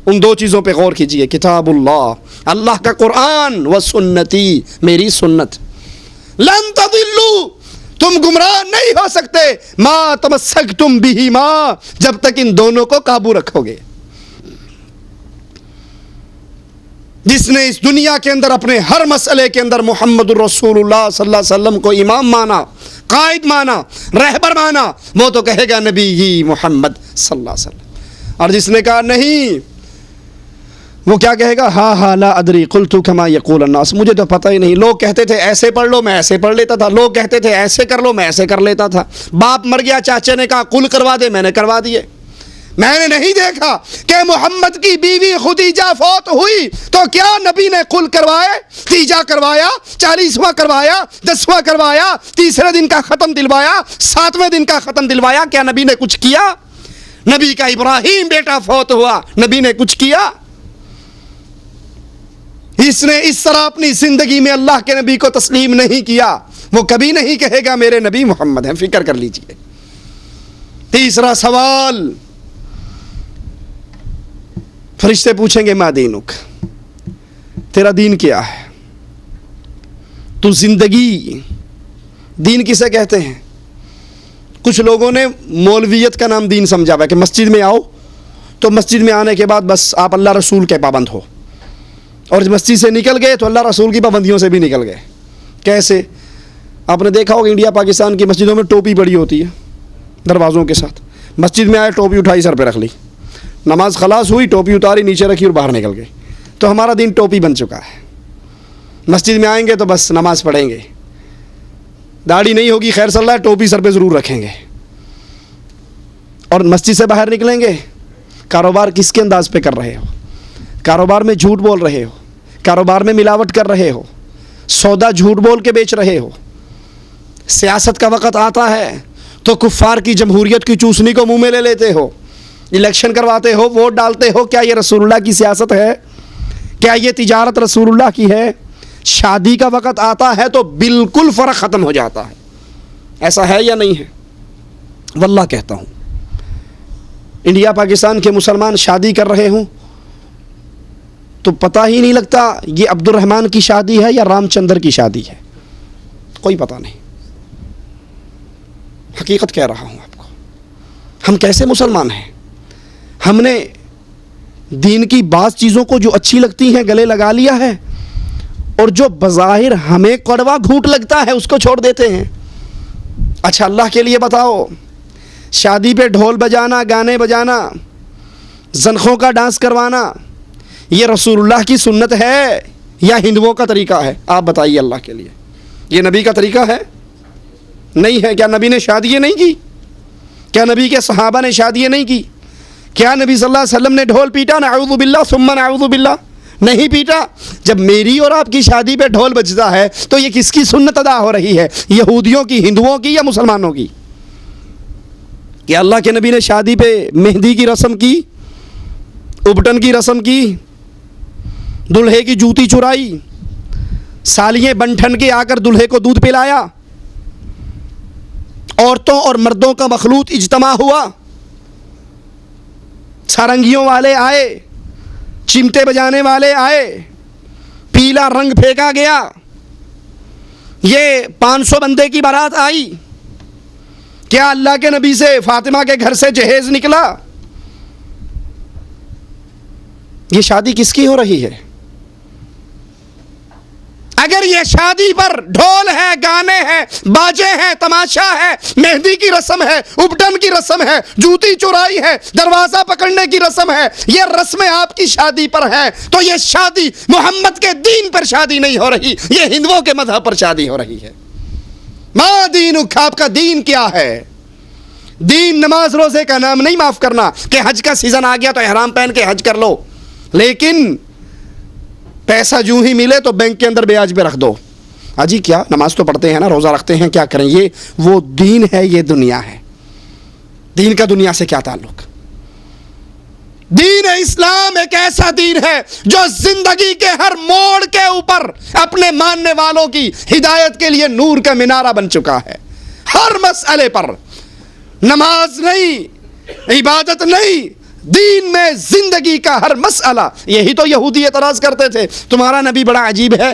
[SPEAKER 3] ان دو چیزوں پہ غور کیجئے، کتاب اللہ، اللہ کا قرآن، و سنتی، میری سنت. لن تضلوا، تم گمراہ نہیں ہو سکتے، ما تمسکتم بہما، جب تک ان دونوں کو قابو رکھو گے. جس نے اس دنیا کے اندر اپنے ہر مسئلے کے اندر محمد الرسول اللہ صلی اللہ علیہ وسلم کو امام مانا، قائد مانا، رہبر مانا، وہ تو کہے گا نبی ہی محمد صلی اللہ علیہ وسلم۔ اور جس نے کہا نہیں، وہ کیا کہے گا؟ ہاں لا ادری قلت کما یقول الناس، مجھے تو پتہ ہی نہیں، لوگ کہتے تھے ایسے پڑھ لو، میں ایسے پڑھ لیتا تھا، لوگ کہتے تھے ایسے کر لو، میں ایسے کر لیتا تھا، باپ مر گیا، چاچے نے کہا قل کروا دے، میں نے کروا دیے۔ میں نے نہیں دیکھا کہ محمد کی بیوی خدیجہ فوت ہوئی تو کیا نبی نے قل کروائے، تیجا کروایا، 40واں کروایا، 10واں کروایا، تیسرے دن کا ختم دلوایا، 7ویں دن کا ختم دلوایا؟ کیا نبی نے کچھ کیا؟ نبی کا ابراہیم بیٹا فوت ہوا، نبی نے کچھ کیا؟ اس نے اس طرح اپنی زندگی میں اللہ کے نبی کو تسلیم نہیں کیا، وہ کبھی نہیں کہے گا میرے نبی محمد ہیں، فکر کر لیجئے۔ تیسرا سوال، فرشتے پوچھیں گے ما دینک، تیرا دین کیا ہے؟ تو زندگی، دین کسے کہتے ہیں؟ کچھ لوگوں نے مولویت کا نام دین سمجھا ہوا ہے کہ مسجد میں آؤ تو مسجد میں آنے کے بعد بس آپ اللہ رسول کے پابند ہو، اور مسجد سے نکل گئے تو اللہ رسول کی پابندیوں سے بھی نکل گئے۔ کیسے؟ آپ نے دیکھا ہوگا انڈیا پاکستان کی مسجدوں میں ٹوپی پڑی ہوتی ہے دروازوں کے ساتھ، مسجد میں آئے ٹوپی اٹھائی سر پہ رکھ لی، نماز خلاص ہوئی ٹوپی اتاری نیچے رکھی اور باہر نکل گئے۔ تو ہمارا دین ٹوپی بن چکا ہے، مسجد میں آئیں گے تو بس نماز پڑھیں گے، داڑھی نہیں ہوگی خیر صلی اللہ، ٹوپی سر پہ ضرور رکھیں گے، اور مسجد سے باہر نکلیں گے، کاروبار کس کے انداز پہ کر رہے ہو؟ کاروبار میں جھوٹ بول رہے ہو، کاروبار میں ملاوٹ کر رہے ہو، سودا جھوٹ بول کے بیچ رہے ہو۔ سیاست کا وقت آتا ہے تو کفار کی جمہوریت کی چوسنی کو منہ میں لے لیتے ہو، الیکشن کرواتے ہو، ووٹ ڈالتے ہو۔ کیا یہ رسول اللہ کی سیاست ہے؟ کیا یہ تجارت رسول اللہ کی ہے؟ شادی کا وقت آتا ہے تو بالکل فرق ختم ہو جاتا ہے۔ ایسا ہے یا نہیں ہے؟ واللہ کہتا ہوں، انڈیا پاکستان کے مسلمان شادی کر رہے ہوں تو پتہ ہی نہیں لگتا یہ عبد الرحمن کی شادی ہے یا رام چندر کی شادی ہے، کوئی پتہ نہیں۔ حقیقت کہہ رہا ہوں آپ کو، ہم کیسے مسلمان ہیں؟ ہم نے دین کی بعض چیزوں کو جو اچھی لگتی ہیں گلے لگا لیا ہے، اور جو بظاہر ہمیں کڑوا گھونٹ لگتا ہے اس کو چھوڑ دیتے ہیں۔ اچھا اللہ کے لیے بتاؤ، شادی پہ ڈھول بجانا، گانے بجانا، زنخوں کا ڈانس کروانا، یہ رسول اللہ کی سنت ہے یا ہندوؤں کا طریقہ ہے؟ آپ بتائیے اللہ کے لیے، یہ نبی کا طریقہ ہے؟ نہیں ہے۔ کیا نبی نے شادیاں نہیں کی؟ کیا نبی کے صحابہ نے شادیاں نہیں کی؟ کیا نبی صلی اللہ علیہ وسلم نے ڈھول پیٹا؟ نعوذ باللہ ثم نعوذ باللہ، نہیں پیٹا۔ جب میری اور آپ کی شادی پہ ڈھول بجتا ہے تو یہ کس کی سنت ادا ہو رہی ہے؟ یہودیوں کی، ہندوؤں کی، یا مسلمانوں کی؟ کیا اللہ کے نبی نے شادی پہ مہندی کی رسم کی، ابٹن کی رسم کی، دلہے کی جوتی چرائی، سالیاں بن ٹھن کے آ کر دلہے کو دودھ پلایا، عورتوں اور مردوں کا مخلوط اجتماع ہوا، سارنگیوں والے آئے، چمٹے بجانے والے آئے، پیلا رنگ پھینکا گیا، یہ 500 بندے کی بارات آئی؟ کیا اللہ کے نبی سے فاطمہ کے گھر سے جہیز نکلا؟ یہ شادی کس کی ہو رہی ہے؟ اگر یہ شادی پر ڈھول ہے، گانے ہیں، باجے ہیں، تماشا ہے، مہندی کی رسم ہے، ابٹن کی رسم ہے، جوتی چرائی ہے، دروازہ پکڑنے کی رسم ہے، یہ رسمیں آپ کی شادی پر ہیں، تو یہ شادی محمد کے دین پر شادی نہیں ہو رہی، یہ ہندوؤں کے مذہب پر شادی ہو رہی ہے۔ ما دینک، آپ کا دین کیا ہے؟ دین نماز روزے کا نام نہیں، معاف کرنا کہ حج کا سیزن آ گیا تو احرام پہن کے حج کر لو، لیکن پیسہ جو ہی ملے تو بینک کے اندر بیاج پہ رکھ دو۔ جی کیا نماز تو پڑھتے ہیں نا، روزہ رکھتے ہیں، کیا کریں؟ یہ وہ دین ہے، یہ دنیا ہے۔ دین کا دنیا سے کیا تعلق؟ دین اسلام ایک ایسا دین ہے جو زندگی کے ہر موڑ کے اوپر اپنے ماننے والوں کی ہدایت کے لیے نور کا مینارہ بن چکا ہے۔ ہر مسئلے پر، نماز نہیں، عبادت نہیں، دین میں زندگی کا ہر مسئلہ۔ یہی تو یہودی اعتراض کرتے تھے، تمہارا نبی بڑا عجیب ہے،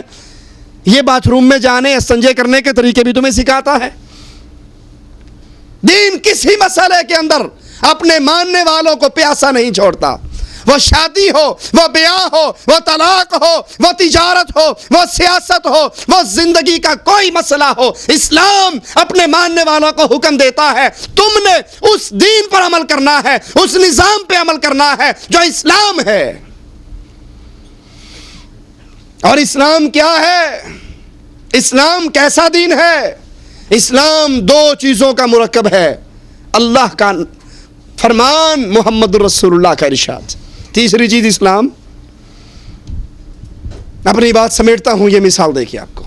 [SPEAKER 3] یہ باتھ روم میں جانے، استنجے کرنے کے طریقے بھی تمہیں سکھاتا ہے۔ دین کسی مسئلے کے اندر اپنے ماننے والوں کو پیاسا نہیں چھوڑتا۔ وہ شادی ہو، وہ بیاہ ہو، وہ طلاق ہو، وہ تجارت ہو، وہ سیاست ہو، وہ زندگی کا کوئی مسئلہ ہو، اسلام اپنے ماننے والوں کو حکم دیتا ہے تم نے اس دین پر عمل کرنا ہے، اس نظام پہ عمل کرنا ہے جو اسلام ہے۔ اور اسلام کیا ہے؟ اسلام کیسا دین ہے؟ اسلام دو چیزوں کا مرکب ہے، اللہ کا فرمان، محمد رسول اللہ کا ارشاد۔ تیسری چیز اسلام، اپنی بات سمیٹتا ہوں، یہ مثال دیکھیے آپ کو۔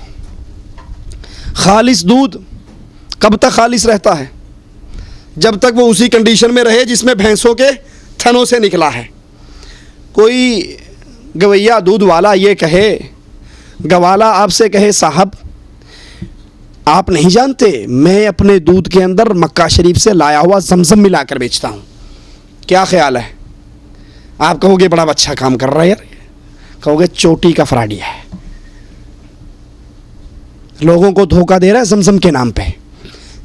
[SPEAKER 3] خالص دودھ کب تک خالص رہتا ہے؟ جب تک وہ اسی کنڈیشن میں رہے جس میں بھینسوں کے تھنوں سے نکلا ہے۔ کوئی گویا دودھ والا یہ کہے، گوالا آپ سے کہے صاحب آپ نہیں جانتے میں اپنے دودھ کے اندر مکہ شریف سے لایا ہوا زمزم ملا کر بیچتا ہوں، کیا خیال ہے؟ آپ کہو گے بڑا اچھا کام کر رہا ہے یار، کہو گے چوٹی کا فراڈی ہے، لوگوں کو دھوکہ دے رہا ہے زمزم کے نام پہ۔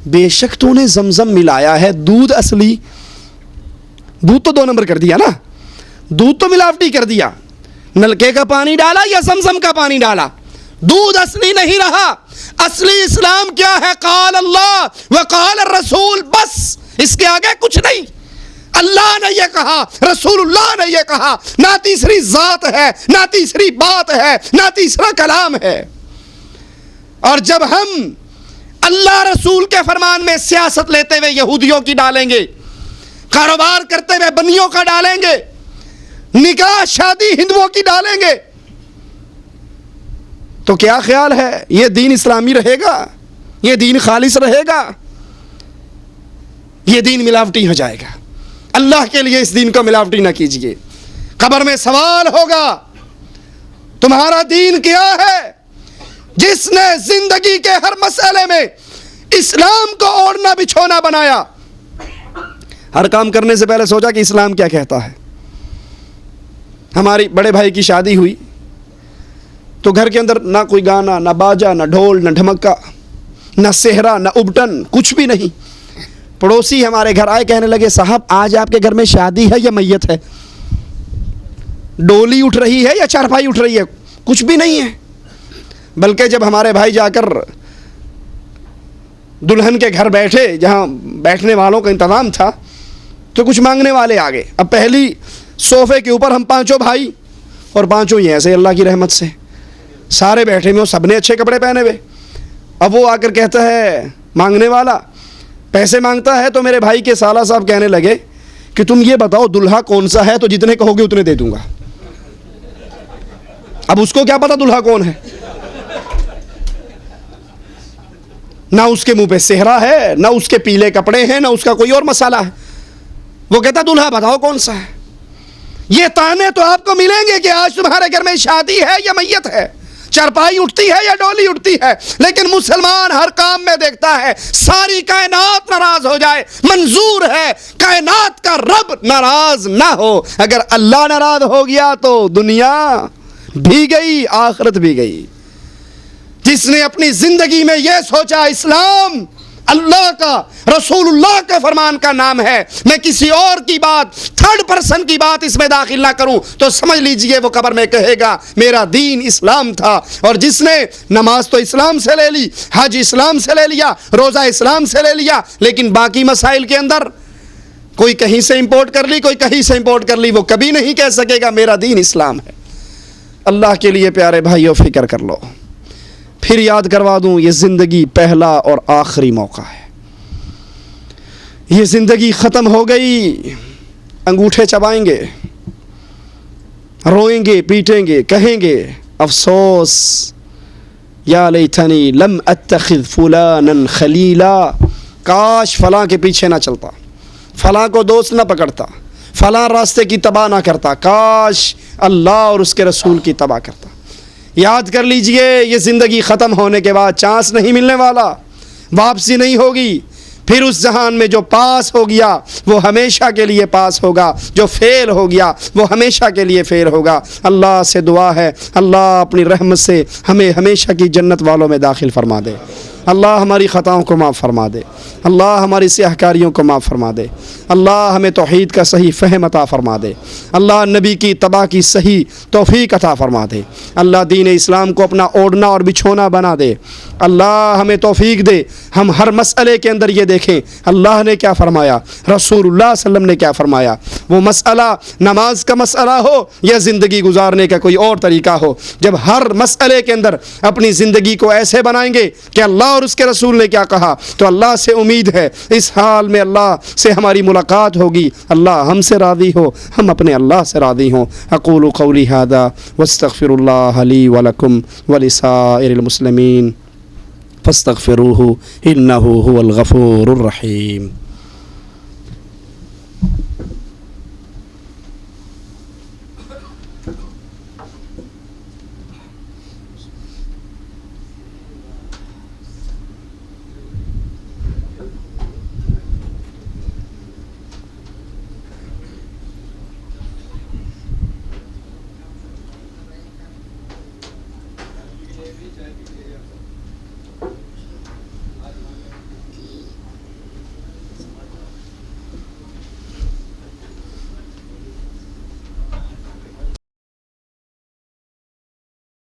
[SPEAKER 3] بے شک تو نے زمزم ملایا ہے، دودھ اصلی، دودھ تو 2 نمبر کر دیا نا، دودھ تو ملاوٹی کر دیا، نلکے کا پانی ڈالا یا زمزم کا پانی ڈالا، دودھ اصلی نہیں رہا۔ اصلی اسلام کیا ہے؟ قال اللہ وقال الرسول، بس اس کے آگے کچھ نہیں۔ اللہ نے یہ کہا، رسول اللہ نے یہ کہا، نہ تیسری ذات ہے، نہ تیسری بات ہے، نہ تیسرا کلام ہے۔ اور جب ہم اللہ رسول کے فرمان میں سیاست لیتے ہوئے یہودیوں کی ڈالیں گے، کاروبار کرتے ہوئے بنیوں کا ڈالیں گے، نکاح شادی ہندوؤں کی ڈالیں گے، تو کیا خیال ہے یہ دین اسلامی رہے گا؟ یہ دین خالص رہے گا؟ یہ دین ملاوٹی ہو جائے گا۔ اللہ کے لیے اس دین کو ملاوٹی نہ کیجیے۔ قبر میں سوال ہوگا تمہارا دین کیا ہے؟ جس نے زندگی کے ہر مسئلے میں اسلام کو اوڑھنا بچھونا بنایا، ہر کام کرنے سے پہلے سوچا کہ اسلام کیا کہتا ہے۔ ہماری بڑے بھائی کی شادی ہوئی تو گھر کے اندر نہ کوئی گانا، نہ باجا، نہ ڈھول، نہ ڈھمکا، نہ صحرا، نہ ابٹن، کچھ بھی نہیں۔ پڑوسی ہمارے گھر آئے، کہنے لگے صاحب آج آپ کے گھر میں شادی ہے یا میت ہے؟ ڈولی اٹھ رہی ہے یا چارپائی اٹھ رہی ہے؟ کچھ بھی نہیں ہے۔ بلکہ جب ہمارے بھائی جا کر دلہن کے گھر بیٹھے، جہاں بیٹھنے والوں کا انتظام تھا، تو کچھ مانگنے والے آ گئے۔ اب پہلی صوفے کے اوپر ہم 5 بھائی، اور 5 ہی ایسے اللہ کی رحمت سے سارے بیٹھے ہوئے، سب نے اچھے کپڑے پہنے ہوئے۔ اب وہ آ کر کہتا ہے مانگنے والا، پیسے مانگتا ہے، تو میرے بھائی کے سالہ صاحب کہنے لگے کہ تم یہ بتاؤ دلہا کون سا ہے، تو جتنے کہو گے اتنے دے دوں گا۔ اب اس کو کیا پتا دلہا کون ہے؟ نہ اس کے منہ پہ صحرا ہے، نہ اس کے پیلے کپڑے ہیں، نہ اس کا کوئی اور مسئلہ ہے۔ وہ کہتا دلہا بتاؤ کون سا ہے۔ یہ تانے تو آپ کو ملیں گے کہ آج تمہارے گھر میں شادی ہے یا میت ہے، چارپائی اٹھتی ہے یا ڈولی اٹھتی ہے، لیکن مسلمان ہر کام میں دیکھتا ہے ساری کائنات ناراض ہو جائے، منظور ہے کائنات کا رب ناراض نہ ہو۔ اگر اللہ ناراض ہو گیا تو دنیا بھی گئی، آخرت بھی گئی۔ جس نے اپنی زندگی میں یہ سوچا اسلام اللہ کا، رسول اللہ کے فرمان کا نام ہے، میں کسی اور کی بات، 3rd پرسن کی بات اس میں داخل نہ کروں، تو سمجھ لیجئے وہ قبر میں کہے گا میرا دین اسلام تھا۔ اور جس نے نماز تو اسلام سے لے لی، حج اسلام سے لے لیا، روزہ اسلام سے لے لیا، لیکن باقی مسائل کے اندر کوئی کہیں سے امپورٹ کر لی، کوئی کہیں سے امپورٹ کر لی، وہ کبھی نہیں کہہ سکے گا میرا دین اسلام ہے۔ اللہ کے لیے پیارے بھائیو فکر کر لو۔ پھر یاد کروا دوں، یہ زندگی پہلا اور آخری موقع ہے۔ یہ زندگی ختم ہو گئی، انگوٹھے چبائیں گے، روئیں گے، پیٹیں گے، کہیں گے افسوس یا لیتنی لم اتخذ فلانا خلیلا، کاش فلاں کے پیچھے نہ چلتا، فلاں کو دوست نہ پکڑتا، فلاں راستے کی تباہ نہ کرتا، کاش اللہ اور اس کے رسول کی تباہ کرتا۔ یاد کر لیجئے، یہ زندگی ختم ہونے کے بعد چانس نہیں ملنے والا، واپسی نہیں ہوگی۔ پھر اس جہان میں جو پاس ہو گیا وہ ہمیشہ کے لیے پاس ہوگا، جو فیل ہو گیا وہ ہمیشہ کے لیے فیل ہوگا۔ اللہ سے دعا ہے اللہ اپنی رحمت سے ہمیں ہمیشہ کی جنت والوں میں داخل فرما دے۔ اللہ ہماری خطاؤں کو معاف فرما دے، اللہ ہماری سیاہ کاریوں کو معاف فرما دے، اللہ ہمیں توحید کا صحیح فہم عطا فرما دے، اللہ نبی کی اتباع کی صحیح توفیق عطا فرما دے، اللہ دین اسلام کو اپنا اوڑھنا اور بچھونا بنا دے، اللہ ہمیں توفیق دے ہم ہر مسئلے کے اندر یہ دیکھیں اللہ نے کیا فرمایا، رسول اللہ صلی اللہ علیہ وسلم نے کیا فرمایا، وہ مسئلہ نماز کا مسئلہ ہو یا زندگی گزارنے کا کوئی اور طریقہ ہو، جب ہر مسئلے کے اندر اپنی زندگی کو ایسے بنائیں گے کہ اللہ اور اس کے رسول نے کیا کہا، تو اللہ سے امید ہے اس حال میں اللہ سے ہماری ملاقات ہوگی، اللہ ہم سے راضی ہو، ہم اپنے اللہ سے راضی ہوں۔ اقول قولی ھذا واستغفر اللہ لی ولکم ولسائر المسلمین فاستغفروہ انہ هو الغفور الرحیم۔